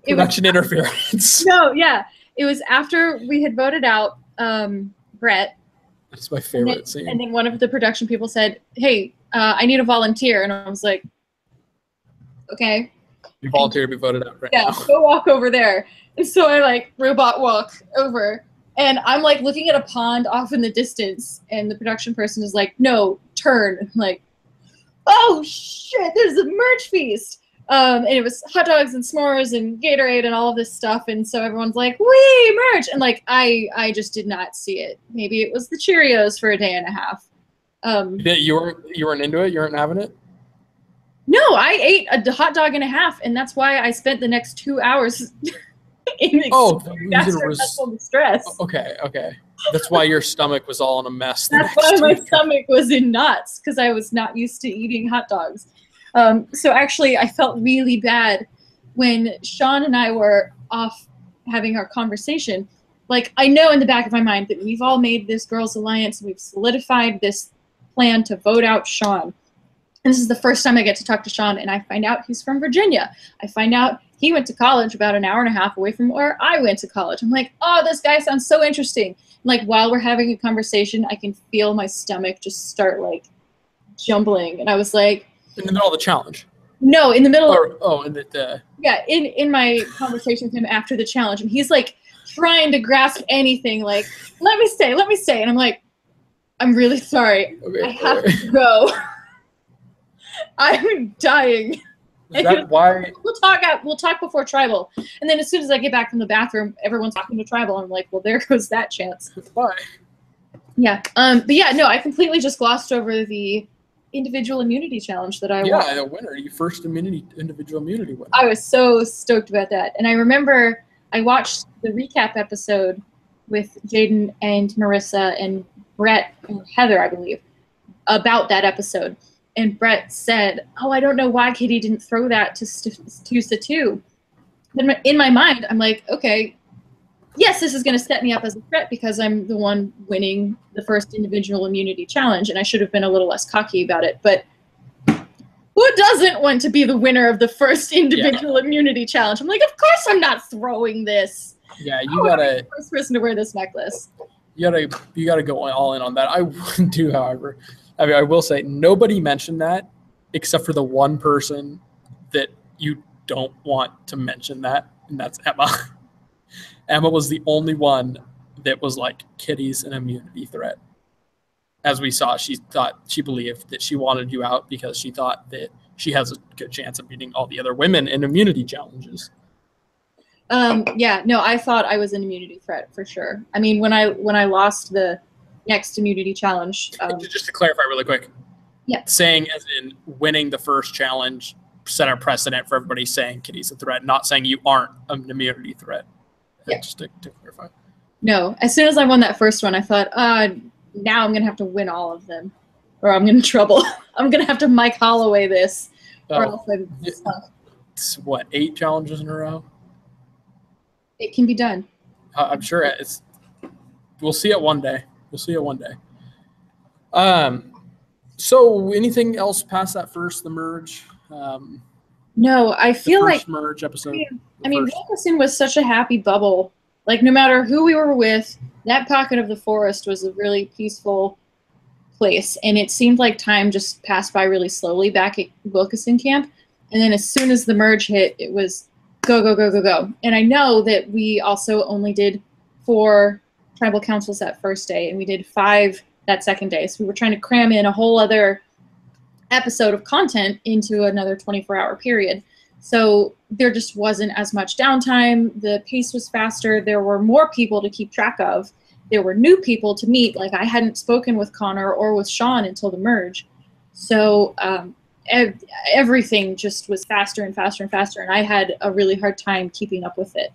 production interference. No, yeah, it was after we had voted out Brett. That's my favorite scene. And then one of the production people said, "Hey, I need a volunteer," and I was like, "Okay." You volunteer to be voted out right now. Yeah, go walk over there. And so I like robot walk over, and I'm like looking at a pond off in the distance, and the production person is like, "No, turn." I'm like, oh shit, there's a merge feast. And it was hot dogs and s'mores and Gatorade and all of this stuff, and so everyone's like, "Wee, merge!" And like I just did not see it. Maybe it was the Cheerios for a day and a half. You weren't into it? You weren't having it? No, I ate a hot dog and a half, and that's why I spent the next 2 hours in gastrointestinal distress. Okay. That's why your stomach was all in a mess. That's why my stomach was in knots, because I was not used to eating hot dogs. So actually, I felt really bad when Sean and I were off having our conversation. Like, I know in the back of my mind that we've all made this girls' alliance, and we've solidified this plan to vote out Sean. And this is the first time I get to talk to Sean, and I find out he's from Virginia. I find out he went to college about an hour and a half away from where I went to college. I'm like, oh, this guy sounds so interesting. And like, while we're having a conversation, I can feel my stomach just start like jumbling. And I was like, in the middle of the challenge? No, in the middle yeah, in my conversation with him after the challenge. And he's like trying to grasp anything, like, let me stay. And I'm like, I'm really sorry. Okay, I have to go. I'm dying. Is that why? We'll talk before tribal. And then as soon as I get back from the bathroom, everyone's talking to tribal. I'm like, well, there goes that chance. Why? Yeah. But yeah, no, I completely just glossed over the individual immunity challenge that I won. Yeah, the winner. You first individual immunity winner. I was so stoked about that. And I remember I watched the recap episode with Jaden and Marissa and Brett and Heather, I believe, about that episode. And Brett said, oh, I don't know why Kitty didn't throw that to Satu. Then in my mind, I'm like, okay, yes, this is going to set me up as a threat because I'm the one winning the first individual immunity challenge, and I should have been a little less cocky about it. But who doesn't want to be the winner of the first individual immunity challenge? I'm like, of course I'm not throwing this. Yeah, you gotta. The first person to wear this necklace. You gotta go all in on that. I wouldn't do, however. I mean, I will say nobody mentioned that except for the one person that you don't want to mention that, and that's Emma. Emma was the only one that was like, Kitty's an immunity threat. As we saw, she believed that she wanted you out because she thought that she has a good chance of beating all the other women in immunity challenges. Yeah, no, I thought I was an immunity threat for sure. I mean, when I lost the next immunity challenge. Just to clarify really quick. Yeah. Saying as in winning the first challenge set a precedent for everybody saying Kitty's a threat, not saying you aren't an immunity threat. Yeah. Just to clarify. No, as soon as I won that first one, I thought, now I'm going to have to win all of them or I'm in trouble. I'm going to have to Mike Holloway this or else I'm stuck. It's what, 8 challenges in a row? It can be done. I'm sure we'll see it one day. We'll see it one day. So anything else past that the merge? No, I feel like merge episode. I mean, Wilkinson was such a happy bubble. Like, no matter who we were with, that pocket of the forest was a really peaceful, place, and it seemed like time just passed by really slowly back at Wilkeson camp. And then as soon as the merge hit, it was go, go, go, go, go. And I know that we also only did 4 tribal councils that first day, and we did 5 that second day. So we were trying to cram in a whole other episode of content into another 24-hour period. So there just wasn't as much downtime. The pace was faster. There were more people to keep track of. There were new people to meet. Like, I hadn't spoken with Connor or with Sean until the merge. So everything just was faster and faster and faster, and I had a really hard time keeping up with it.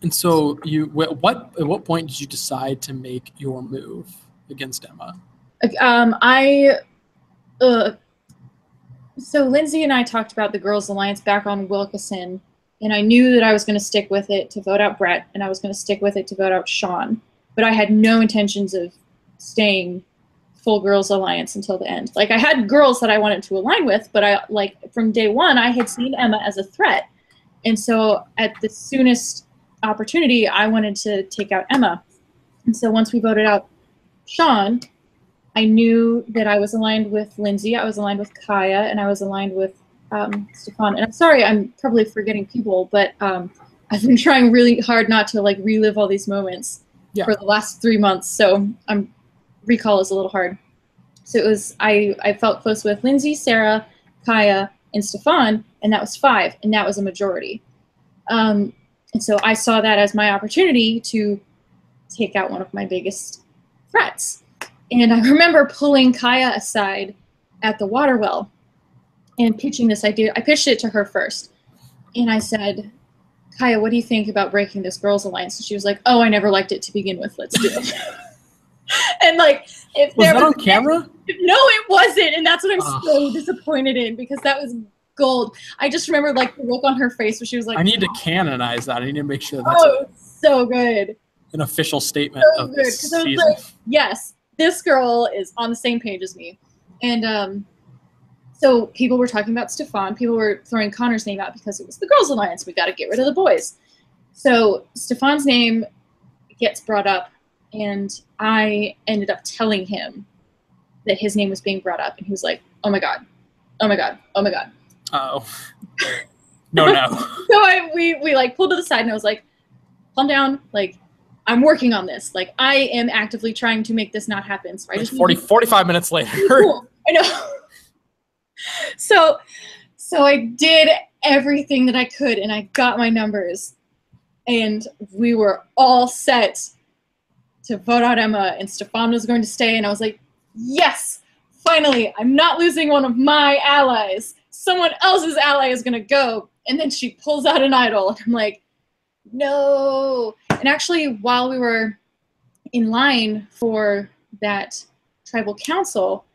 And so at what point did you decide to make your move against Emma? So Lindsay and I talked about the Girls Alliance back on Wilkeson, and I knew that I was going to stick with it to vote out Brett, and I was going to stick with it to vote out Sean. But I had no intentions of staying full Girls Alliance until the end. Like, I had girls that I wanted to align with, but from day one, I had seen Emma as a threat. And so at the soonest opportunity, I wanted to take out Emma. And so once we voted out Sean, I knew that I was aligned with Lindsay, I was aligned with Kaya, and I was aligned with Stefan. And I'm sorry, I'm probably forgetting people, but I've been trying really hard not to relive all these moments for the last 3 months. So recall is a little hard. So it was, I felt close with Lindsay, Sarah, Kaya, and Stefan, and that was 5, and that was a majority. And so I saw that as my opportunity to take out one of my biggest threats. And I remember pulling Kaya aside at the water well and pitching this idea. I pitched it to her first. And I said, Kaya, what do you think about breaking this Girls Alliance? And she was like, oh, I never liked it to begin with. Let's do it. And if was that on camera? No, it wasn't. And that's what I'm so disappointed in, because that was gold. I just remember the look on her face where she was like, I need to canonize that. I need to make sure that's so good. An official statement of the season. I was like, yes, this girl is on the same page as me. And so people were talking about Stefan. People were throwing Connor's name out because it was the Girls Alliance. We got to get rid of the boys. So Stefan's name gets brought up, and I ended up telling him that his name was being brought up, and he was like, oh my God, oh my God, oh my God. Uh-oh. No. So we pulled to the side, and I was like, calm down. I'm working on this. I am actively trying to make this not happen. So I just 45 minutes later. Cool. I know. So I did everything that I could, and I got my numbers, and we were all set to vote out Emma, and Stefan was going to stay, and I was like, yes, finally, I'm not losing one of my allies. Someone else's ally is going to go. And then she pulls out an idol, and I'm like, no. And actually, while we were in line for that tribal council,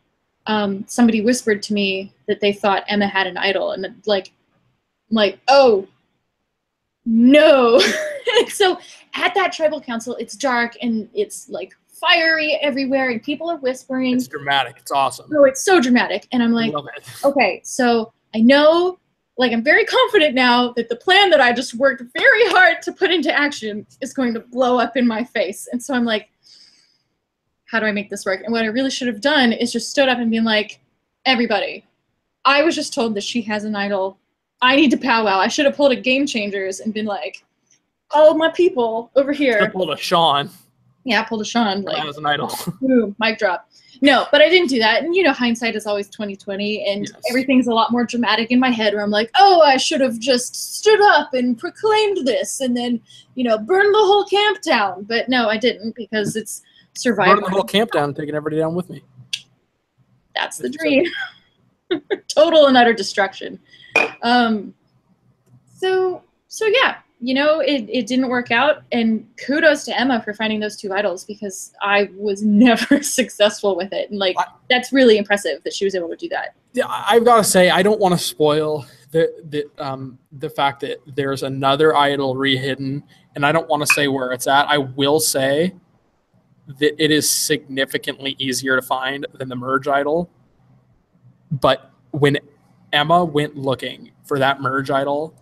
somebody whispered to me that they thought Emma had an idol, and I'm like, oh, no. And so at that tribal council, it's dark, and it's fiery everywhere, and people are whispering. It's dramatic. It's awesome. Oh, it's so dramatic. And I'm like, okay, so I know, I'm very confident now that the plan that I just worked very hard to put into action is going to blow up in my face. And so I'm like, how do I make this work? And what I really should have done is just stood up and been like, everybody, I was just told that she has an idol. I need to powwow. I should have pulled a Game Changers and been like, all of my people over here. I pulled a Sean. Yeah, I pulled a Sean. That was an idol. Ooh, mic drop. No, but I didn't do that. And hindsight is always 20/20, and everything's a lot more dramatic in my head, where I'm like, oh, I should have just stood up and proclaimed this, and then, burned the whole camp down. But no, I didn't, because it's Survivor. Burning the whole camp down and taking everybody down with me. That's the dream. Total and utter destruction. So yeah. It didn't work out, and kudos to Emma for finding those 2 idols, because I was never successful with it. And that's really impressive that she was able to do that. Yeah, I've got to say, I don't want to spoil the fact that there's another idol re-hidden, and I don't want to say where it's at. I will say that it is significantly easier to find than the merge idol. But when Emma went looking for that merge idol,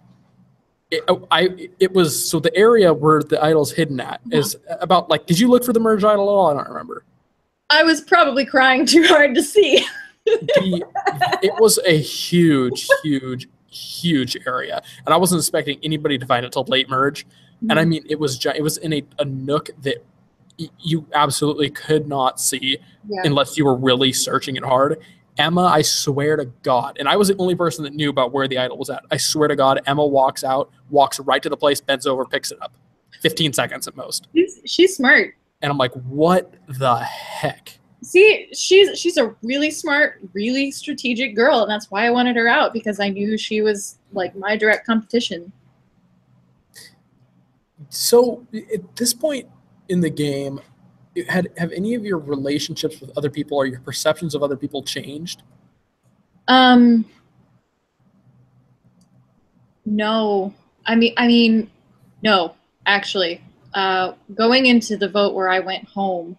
It was, so the area where the idol's hidden at is about, like, did you look for the merge idol at all? I don't remember. I was probably crying too hard to see. It was a huge area, and I wasn't expecting anybody to find it till late merge. And I mean, it was in a nook that you absolutely could not see unless you were really searching it hard. Emma, I swear to God, and I was the only person that knew about where the idol was at. I swear to God, Emma walks right to the place, bends over, picks it up. 15 seconds at most. She's smart. And I'm like, what the heck? See, she's a really smart, really strategic girl, and that's why I wanted her out, because I knew she was like my direct competition. So at this point in the game, have any of your relationships with other people or your perceptions of other people changed? No. I mean, no, actually. Going into the vote where I went home,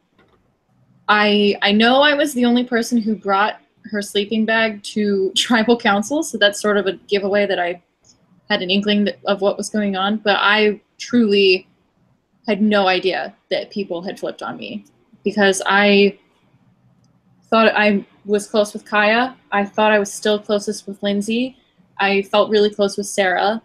I know I was the only person who brought her sleeping bag to tribal council, so that's sort of a giveaway that I had an inkling of what was going on, but I truly had no idea that people had flipped on me, because I thought I was close with Kaya. I thought I was still closest with Lindsay. I felt really close with Sarah.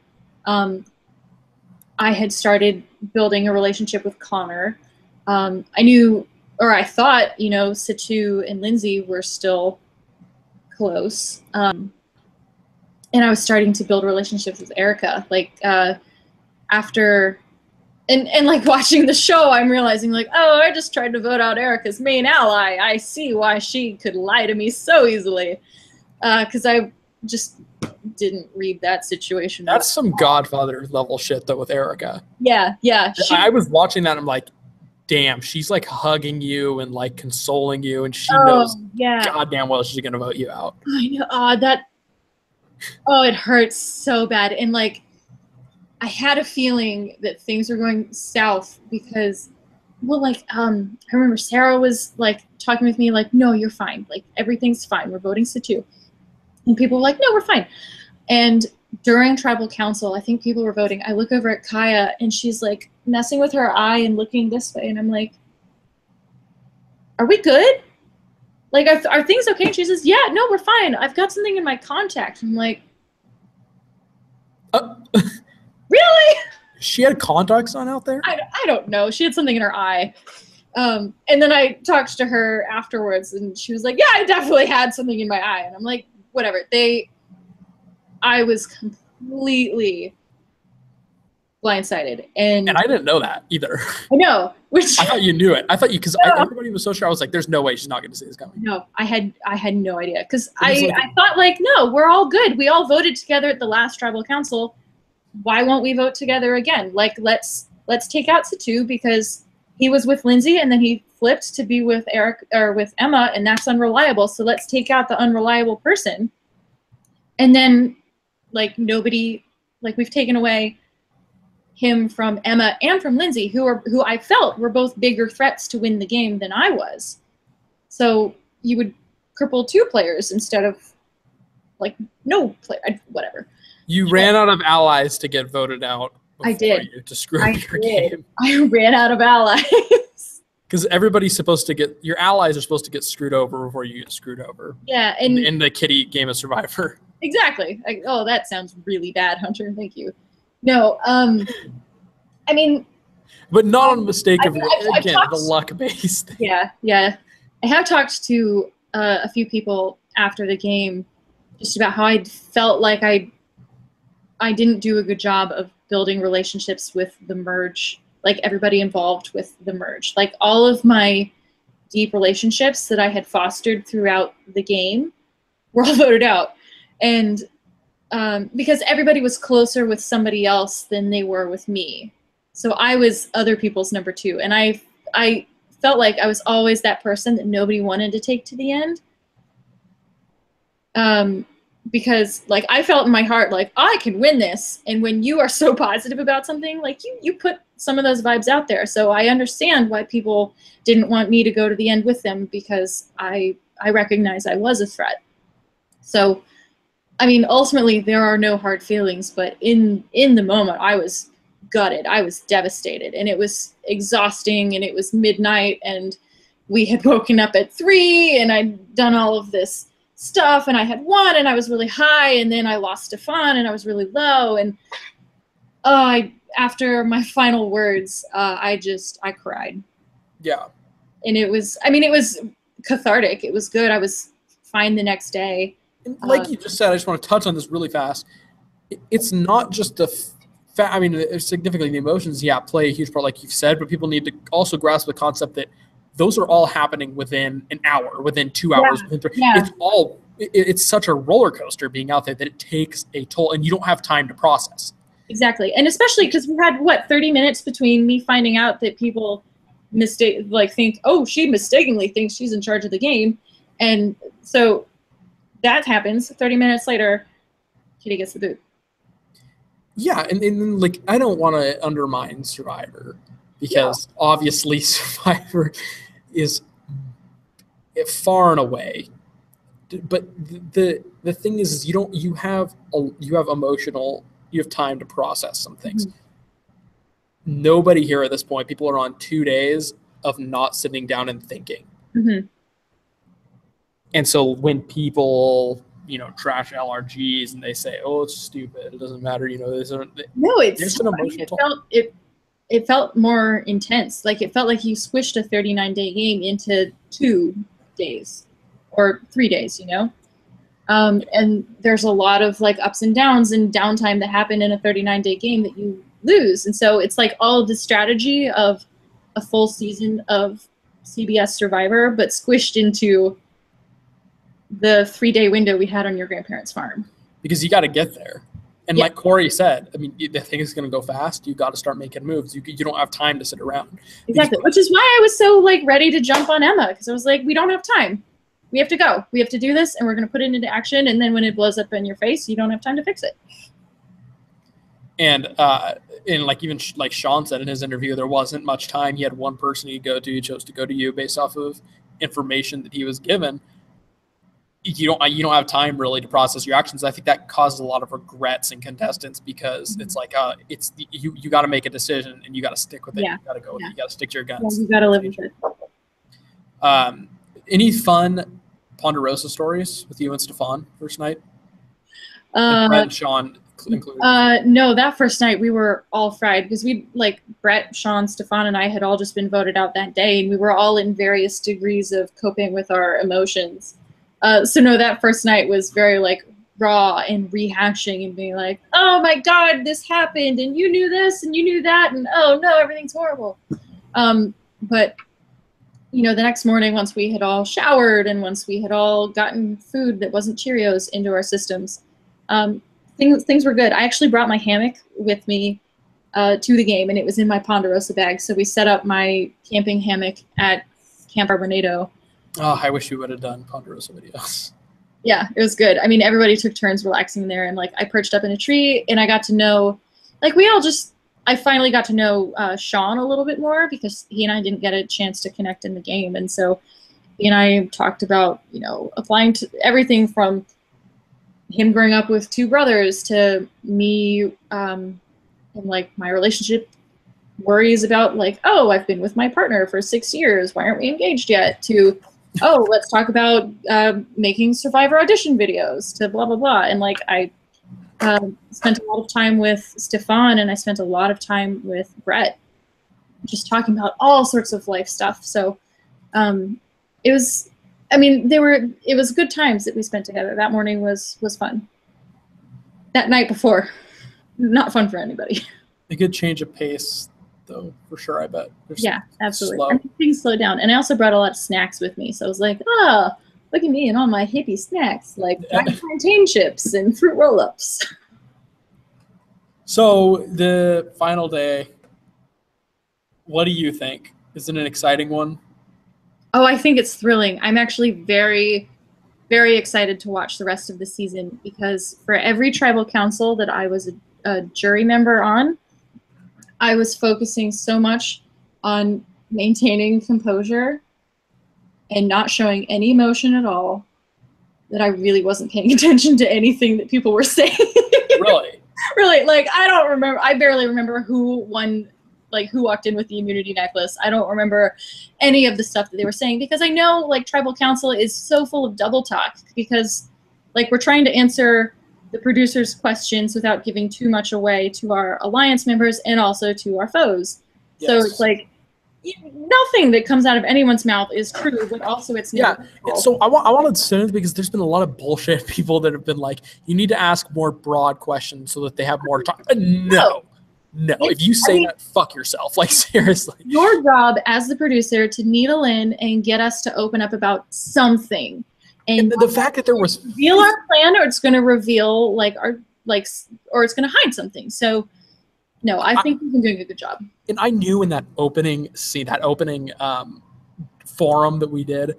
I had started building a relationship with Connor. I knew, or I thought, you know, Situ and Lindsay were still close. And I was starting to build relationships with Erica. Like, after, and like watching the show, I'm realizing, like, oh, I just tried to vote out Erica's main ally. I see why she could lie to me so easily. Because I just didn't read that situation. That's some Godfather level shit, though, with Erica. Yeah. I was watching that, and I'm like, damn, she's like hugging you and like consoling you, and she knows goddamn well she's gonna vote you out. I know. It hurts so bad. And like, I had a feeling that things were going south because, well, like, I remember Sarah was like talking with me like, no, you're fine. Like, everything's fine. We're voting Situ. And people were like, no, we're fine. And during tribal council, I think people were voting. I look over at Kaya, and she's like messing with her eye and looking this way. And I'm like, are we good? Like, are things okay? And she says, yeah, no, we're fine. I've got something in my contact. I'm like, really? She had contacts on out there? I don't know. She had something in her eye. And then I talked to her afterwards, and she was like, yeah, I definitely had something in my eye. And I'm like, whatever. I was completely blindsided. And I didn't know that either. I know. Which I thought you knew it. I thought you, because everybody was so sure. I was like, there's no way she's not going to see this coming. No, I had no idea. Because I thought, like, no, we're all good. We all voted together at the last tribal council. Why won't we vote together again? Like, let's take out Situ, because he was with Lindsay and then he flipped to be with Eric or with Emma, and that's unreliable. So let's take out the unreliable person. And then, like, nobody, like, we've taken away him from Emma and from Lindsay, who I felt were both bigger threats to win the game than I was. So you would cripple two players instead of, like, no player, whatever. You ran out of allies to get voted out. I did. To screw up your game. I ran out of allies. Because everybody's supposed to get, your allies are supposed to get screwed over before you get screwed over. Yeah. And in the kitty game of Survivor. Exactly. Oh, that sounds really bad, Hunter. Thank you. No, I mean. But not on the mistake of, again, the luck-based. Yeah. I have talked to a few people after the game just about how I felt like I didn't do a good job of building relationships with the merge, like everybody involved with the merge. Like, all of my deep relationships that I had fostered throughout the game were all voted out. And because everybody was closer with somebody else than they were with me. So I was other people's number two. And I felt like I was always that person that nobody wanted to take to the end. Because, like, I felt in my heart, like, I can win this. And when you are so positive about something, like, you put some of those vibes out there. So I understand why people didn't want me to go to the end with them, because I recognize I was a threat. So I mean, ultimately there are no hard feelings, but in the moment I was gutted. I was devastated, and it was exhausting, and it was midnight, and we had woken up at 3, and I'd done all of this stuff, and I had won, and I was really high, and then I lost Stefan, and I was really low, and after my final words, I cried. Yeah. And it was cathartic. It was good. I was fine the next day. Like you just said, I just want to touch on this really fast. It's not just the I mean, significantly the emotions, play a huge part, like you've said, but people need to also grasp the concept that those are all happening within an hour, within 2 hours, within 3. Yeah. It's such a roller coaster being out there that it takes a toll, and you don't have time to process. Exactly. And especially because we had 30 minutes between me finding out that people think, oh, she mistakenly thinks she's in charge of the game. And so that happens. 30 minutes later, Kitty gets the boot. Yeah, and like, I don't want to undermine Survivor, because obviously Survivor is far and away. But the thing is you have emotional, you have time to process some things. Mm-hmm. Nobody here at this point, people are on 2 days of not sitting down and thinking. Mm-hmm. And so when people, trash LRGs and they say, oh, it's stupid, it doesn't matter, there's an emotional toll. It felt more intense. Like, it felt like you squished a 39-day game into 2 days or 3 days, and there's a lot of like ups and downs and downtime that happen in a 39-day game that you lose. And so it's like all the strategy of a full season of CBS Survivor, but squished into the 3-day window we had on your grandparents' farm. Because you got to get there. And like Corey said, I mean, the thing is going to go fast. You got to start making moves. You don't have time to sit around. Exactly. Which is why I was so like ready to jump on Emma, because I was like, we don't have time. We have to go. We have to do this, and we're going to put it into action. And then when it blows up in your face, you don't have time to fix it. And like even like Sean said in his interview, there wasn't much time. He had one person he'd go to. He chose to go to you based off of information that he was given. You don't have time really to process your actions. I think that causes a lot of regrets in contestants, because it's like you got to make a decision and you got to stick with it. Yeah. You got to go. You got to stick to your guns. Yeah, you got to live with it. Any fun Ponderosa stories with you and Stefan first night? And Brett and Sean included. No, that first night we were all fried, because Brett, Sean, Stefan, and I had all just been voted out that day, and we were all in various degrees of coping with our emotions. So no, that first night was very like raw and rehashing and being like, oh my God, this happened, and you knew this and you knew that, and oh no, everything's horrible. But the next morning, once we had all showered and once we had all gotten food that wasn't Cheerios into our systems, things were good. I actually brought my hammock with me to the game, and it was in my Ponderosa bag. So we set up my camping hammock at Camp Arbornado. Oh, I wish we would have done Ponderosa videos. Yeah, it was good. I mean, everybody took turns relaxing there, and like I perched up in a tree, and I got to know, I finally got to know Sean a little bit more, because he and I didn't get a chance to connect in the game. And so he and I talked about, applying to everything from him growing up with 2 brothers to me and like my relationship worries about like, oh, I've been with my partner for 6 years. Why aren't we engaged yet? To, oh, let's talk about making Survivor audition videos, to blah, blah, blah. And like I spent a lot of time with Stefan, and I spent a lot of time with Brett, just talking about all sorts of life stuff. So it was good times that we spent together. That morning was fun. That night before, not fun for anybody. A good change of pace, though, for sure, I bet. Yeah, absolutely. I think things slowed down. And I also brought a lot of snacks with me. So I was like, oh, look at me and all my hippie snacks, like dried plantain chips and fruit roll-ups. So the final day, what do you think? Is it an exciting one? Oh, I think it's thrilling. I'm actually very, very excited to watch the rest of the season, because for every tribal council that I was a jury member on, I was focusing so much on maintaining composure and not showing any emotion at all, that I really wasn't paying attention to anything that people were saying. Really? Really, like, I don't remember. I barely remember who won, like, who walked in with the immunity necklace. I don't remember any of the stuff that they were saying, because I know, like, Tribal Council is so full of double talk, because, like, we're trying to answer the producers' questions without giving too much away to our alliance members and also to our foes. Yes. So it's like, nothing that comes out of anyone's mouth is true, but also it's never true. So I wanted to say this because there's been a lot of bullshit people that have been like, you need to ask more broad questions so that they have more time. No. If you say that, fuck yourself. Like, seriously. Your job as the producer to needle in and get us to open up about something. And the fact that there was reveal our plan, or it's going to reveal or it's going to hide something. So no, I think we've been doing a good job. And I knew in that opening scene, that opening forum that we did,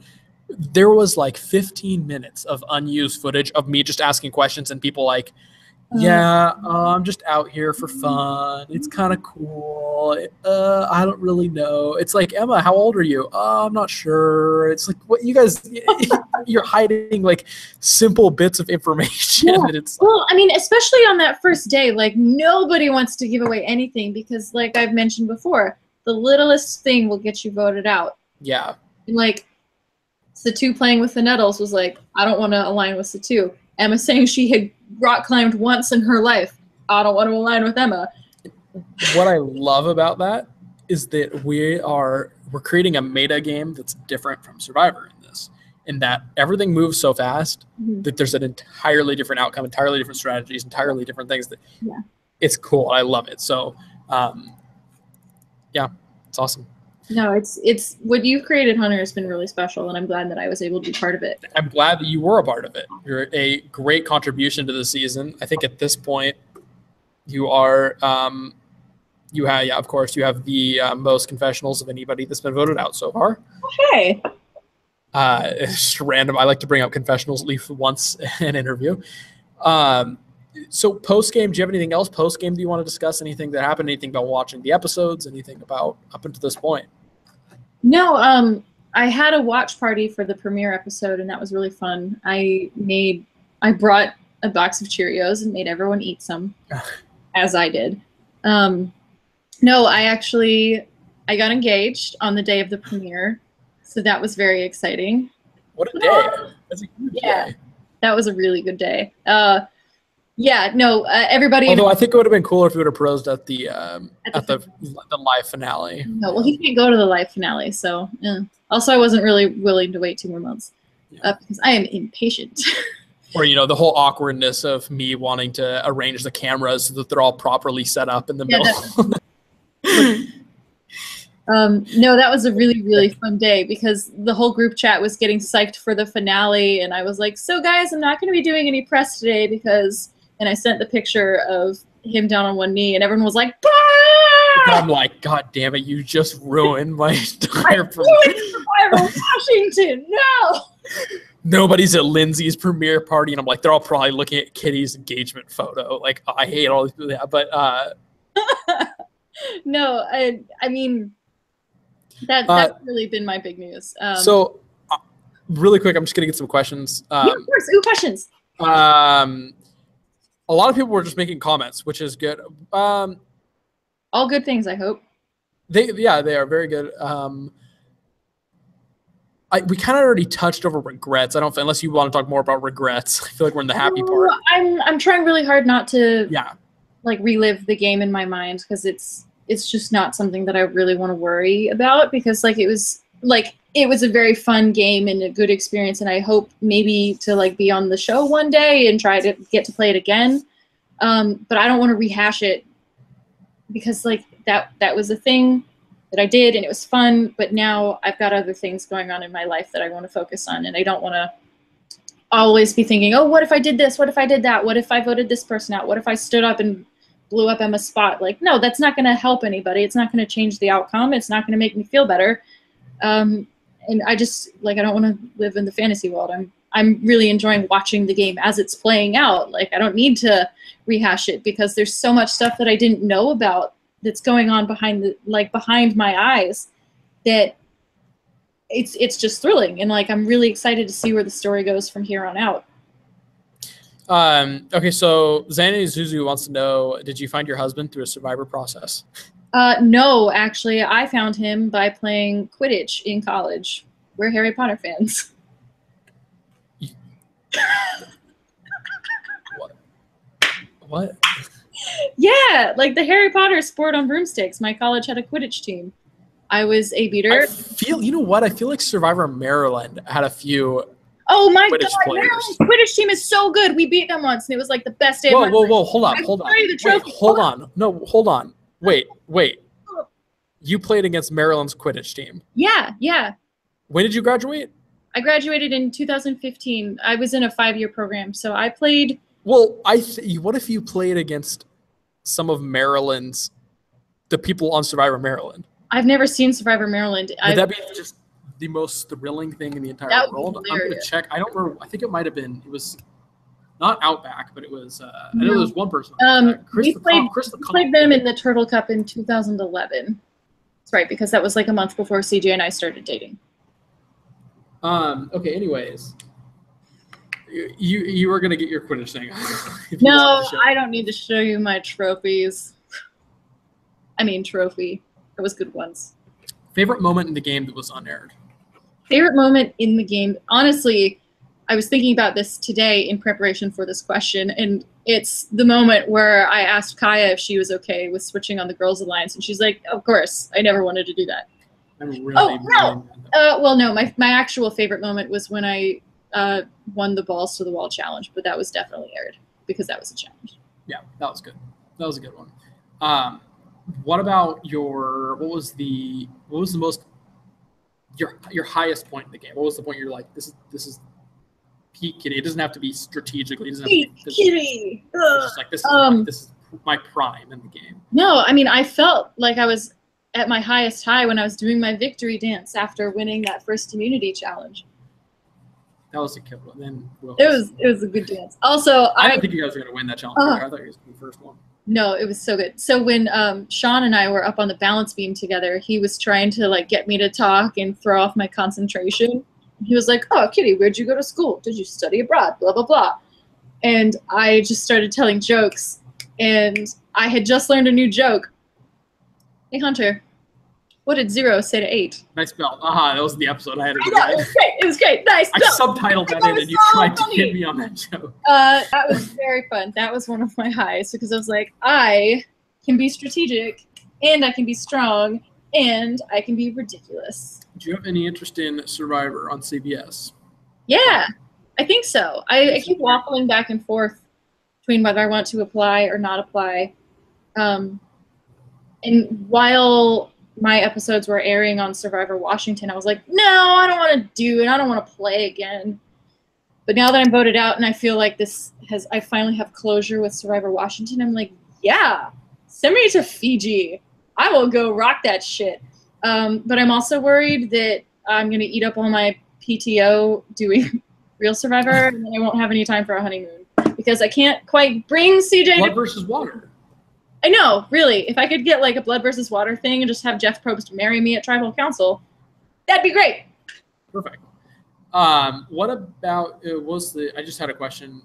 there was like 15 minutes of unused footage of me just asking questions and people like, I'm just out here for fun. It's kind of cool. I don't really know. It's like, Emma, how old are you? I'm not sure. It's like, what you guys, you're hiding like simple bits of information. Yeah. And it's well, I mean, especially on that first day, like nobody wants to give away anything because, like I've mentioned before, the littlest thing will get you voted out. Yeah. And like Satu playing with the Nettles was like, I don't want to align with Satu. Emma saying she had rock climbed once in her life. I don't want to align with Emma. What I love about that is that we're creating a meta game that's different from Survivor in this, in that everything moves so fast that there's an entirely different outcome, entirely different strategies, entirely different things that it's cool. I love it. So yeah, it's awesome. No, it's what you've created, Hunter, has been really special, and I'm glad that I was able to be part of it. I'm glad that you were a part of it. You're a great contribution to the season. I think at this point, you are, of course, you have the most confessionals of anybody that's been voted out so far. Okay. It's just random. I like to bring up confessionals at least once in an interview. So post-game, do you have anything else post-game do you want to discuss? Anything that happened? Anything about watching the episodes? Anything about up until this point? No, I had a watch party for the premiere episode, and that was really fun. I brought a box of Cheerios and made everyone eat some, as I did. No, I got engaged on the day of the premiere, so that was very exciting. What a day. That's a huge day. That was a really good day. Everybody. Although I think it would have been cooler if we would have prosed at the live finale. No, well, he can't go to the live finale, so yeah. Also, I wasn't really willing to wait 2 more months because I am impatient. Or the whole awkwardness of me wanting to arrange the cameras so that they're all properly set up in the middle. No, that was a really, really fun day because the whole group chat was getting psyched for the finale, and I was like, so guys, I'm not going to be doing any press today because, and I sent the picture of him down on one knee, and everyone was like, bah! I'm like, God damn it, you just ruined my entire Survivor Washington, no! Nobody's at Lindsay's premiere party, and I'm like, they're all probably looking at Kitty's engagement photo. Like, I hate all these people, but no, I mean, that's really been my big news. So, really quick, I'm just gonna get some questions. Yeah, of course. Ooh, questions. A lot of people were just making comments, which is good. All good things, I hope. They are very good. We kind of already touched over regrets. I don't feel, unless you want to talk more about regrets. I feel like we're in the happy part. I'm trying really hard not to like relive the game in my mind because it's just not something that I really want to worry about because it was a very fun game and a good experience, and I hope maybe to be on the show one day and try to get to play it again. But I don't want to rehash it because that was a thing that I did and it was fun, but now I've got other things going on in my life that I want to focus on, and I don't want to always be thinking, oh, what if I did this? What if I did that? What if I voted this person out? What if I stood up and blew up Emma's spot? No, that's not going to help anybody. It's not going to change the outcome. It's not going to make me feel better. And I just I don't want to live in the fantasy world. I'm really enjoying watching the game as it's playing out. I don't need to rehash it because there's so much stuff that I didn't know about that's going on behind my eyes that it's just thrilling, and like I'm really excited to see where the story goes from here on out. Okay, so Xanny Zuzu wants to know, did you find your husband through a Survivor process? No, actually, I found him by playing Quidditch in college. We're Harry Potter fans. What? Yeah, like the Harry Potter sport on broomsticks. My college had a Quidditch team. I was a beater. You know what? I feel like Survivor Maryland had a few. Oh my Quidditch God, players. Maryland's Quidditch team is so good. We beat them once, and it was like the best day Whoa, of my life. hold on. Hold on. No, hold on. Wait. You played against Maryland's Quidditch team. Yeah. When did you graduate? I graduated in 2015. I was in a 5-year program, so I played. Well, what if you played against some of Maryland's, the people on Survivor Maryland? I've never seen Survivor Maryland. Would that be just the most thrilling thing in the entire world? I'm going to check. I don't remember. I think it might have been. It was not Outback, but it was. I know there was one person. We played them in the Turtle Cup in 2011. That's right, because that was like a month before CJ and I started dating. Okay. Anyways, you were gonna get your Quidditch thing. No, I don't need to show you my trophies. I mean, trophy. It was good ones. Favorite moment in the game that was unaired? Favorite moment in the game? Honestly, I was thinking about this today in preparation for this question, and it's the moment where I asked Kaya if she was okay with switching on the Girls Alliance, and she's like, "Of course, I never wanted to do that." Well, no, my actual favorite moment was when I won the Balls to the Wall challenge, but that was definitely aired because that was a challenge. Yeah, that was good. That was a good one. What about your? What was the most your highest point in the game? What was the point you're like, this is peak Kitty? It doesn't have to be strategically. It doesn't have to be Kitty. It's just like this is my prime in the game. No, I mean I felt like I was at my highest high when I was doing my victory dance after winning that first immunity challenge. That was a kill. Then it was a good dance. Also, I didn't think you guys were gonna win that challenge. I thought you guys were the first one. No, it was so good. So when Sean and I were up on the balance beam together, he was trying to like get me to talk and throw off my concentration. He was like, "Oh, Kitty, where'd you go to school? Did you study abroad? Blah blah blah." And I just started telling jokes, and I had just learned a new joke. Hey Hunter, what did 0 say to 8? Nice belt. That was the episode I had. It was great. Nice belt. I subtitled that in, and you tried to hit me on that joke. That was very fun. That was one of my highs because I was like, I can be strategic, and I can be strong, and I can be ridiculous. Do you have any interest in Survivor on CBS? Yeah, I think so. I keep waffling back and forth between whether I want to apply or not apply. And while my episodes were airing on Survivor Washington, I was like, no, I don't want to do it. I don't want to play again. But now that I'm voted out and I feel like I finally have closure with Survivor Washington, I'm like, yeah, send me to Fiji. I will go rock that shit. But I'm also worried that I'm going to eat up all my PTO doing Real Survivor, and then I won't have any time for a honeymoon because I can't quite bring CJ Blood versus water. I know, really. If I could get like a blood versus water thing and just have Jeff Probst marry me at Tribal Council, that'd be great. Perfect. What about I just had a question.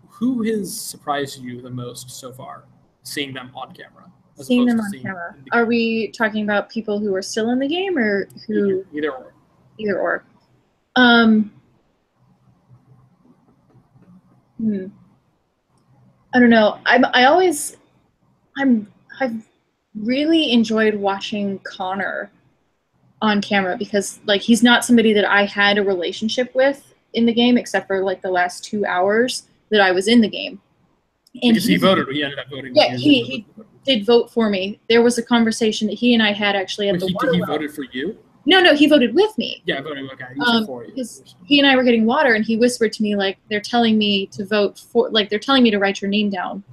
Who has surprised you the most so far, seeing them on camera? Seeing them on camera. Are we talking about people who are still in the game or who? Either or. Either or. I don't know. I've really enjoyed watching Connor on camera because like he's not somebody that I had a relationship with in the game except for like the last 2 hours that I was in the game. And because he ended up voting. Yeah, he did vote for me. There was a conversation that he and I had actually at the water. He voted for you? No, he voted with me. Yeah, voted. Okay, he for you. Because he and I were getting water, and he whispered to me like they're telling me to vote for, like they're telling me to write your name down,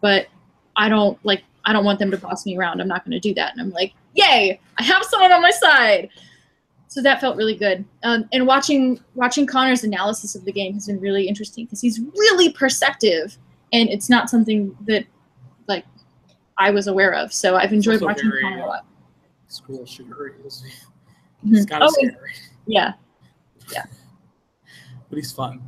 but I don't want them to boss me around. I'm not going to do that. And I'm like, yay! I have someone on my side. So that felt really good. And watching Connor's analysis of the game has been really interesting because he's really perceptive, and it's not something that like I was aware of. So I've enjoyed watching Connor a lot. School shooter. He's kind of scary. Yeah. But he's fun.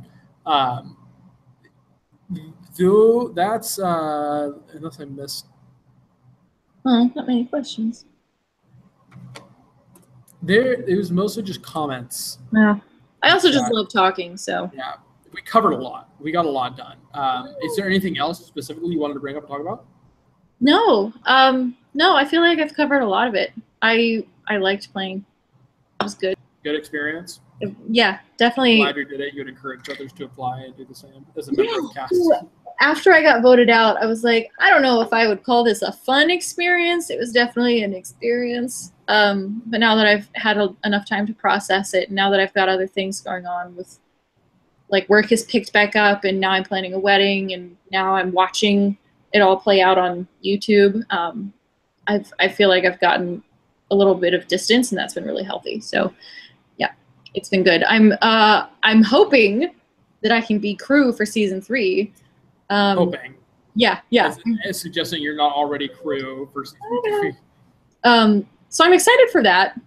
Though that's unless I missed. Oh, not many questions. It was mostly just comments. Yeah. I also just love talking, so. Yeah, we covered a lot. We got a lot done. Is there anything else specifically you wanted to bring up and talk about? No. No, I feel like I've covered a lot of it. I liked playing. It was good. Good experience. Yeah, definitely. Glad you did it. You'd encourage others to apply and do the same as a member of the cast. After I got voted out, I was like, I don't know if I would call this a fun experience. It was definitely an experience. But now that I've had enough time to process it, and now that I've got other things going on with, like, work has picked back up, and now I'm planning a wedding, and now I'm watching it all play out on YouTube. I feel like I've gotten a little bit of distance, and that's been really healthy. So, yeah, it's been good. I'm hoping that I can be crew for season 3. Hoping. Yeah. It's suggesting you're not already crew for season 3. So I'm excited for that.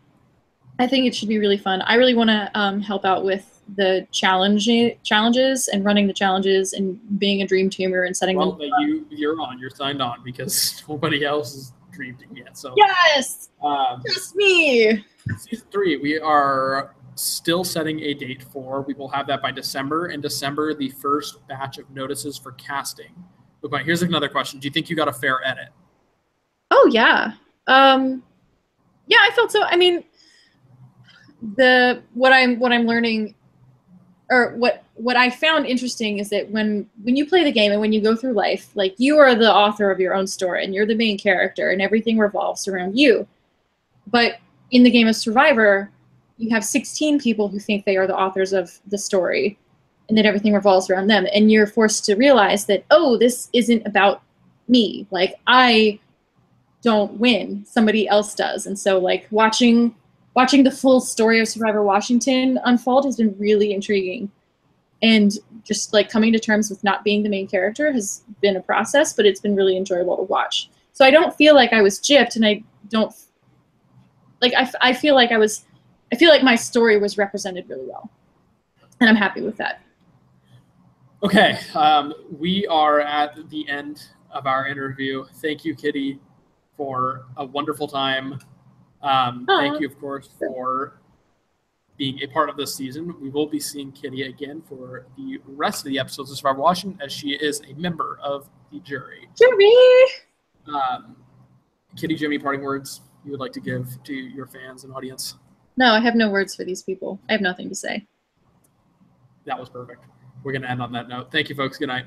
I think it should be really fun. I really want to help out with the challenges and running the challenges and being a dream teamer and setting them up. You're signed on because nobody else has dreamed it yet. So yes, just me. Season 3, we are still setting a date for. We will have that by December. In December, the first batch of notices for casting. Okay, here's another question. Do you think you got a fair edit? Oh yeah. Yeah, I felt so. I mean, what I'm learning, or what I found interesting is that when you play the game and when you go through life, like, you are the author of your own story and you're the main character and everything revolves around you. But in the game of Survivor, you have 16 people who think they are the authors of the story and that everything revolves around them. And you're forced to realize that, oh, this isn't about me. Like, I don't win, somebody else does. And so, like, watching the full story of Survivor Washington unfold has been really intriguing. And just, like, coming to terms with not being the main character has been a process, but it's been really enjoyable to watch. So I don't feel like I was gypped, and I don't, like, I feel like my story was represented really well. And I'm happy with that. Okay, we are at the end of our interview. Thank you, Kitty, for a wonderful time. Thank you, of course, for being a part of this season. We will be seeing Kitty again for the rest of the episodes of Survivor Washington, as she is a member of the jury. Kitty, do you have any parting words you would like to give to your fans and audience? No, I have no words for these people. I have nothing to say. That was perfect. We're going to end on that note. Thank you, folks. Good night.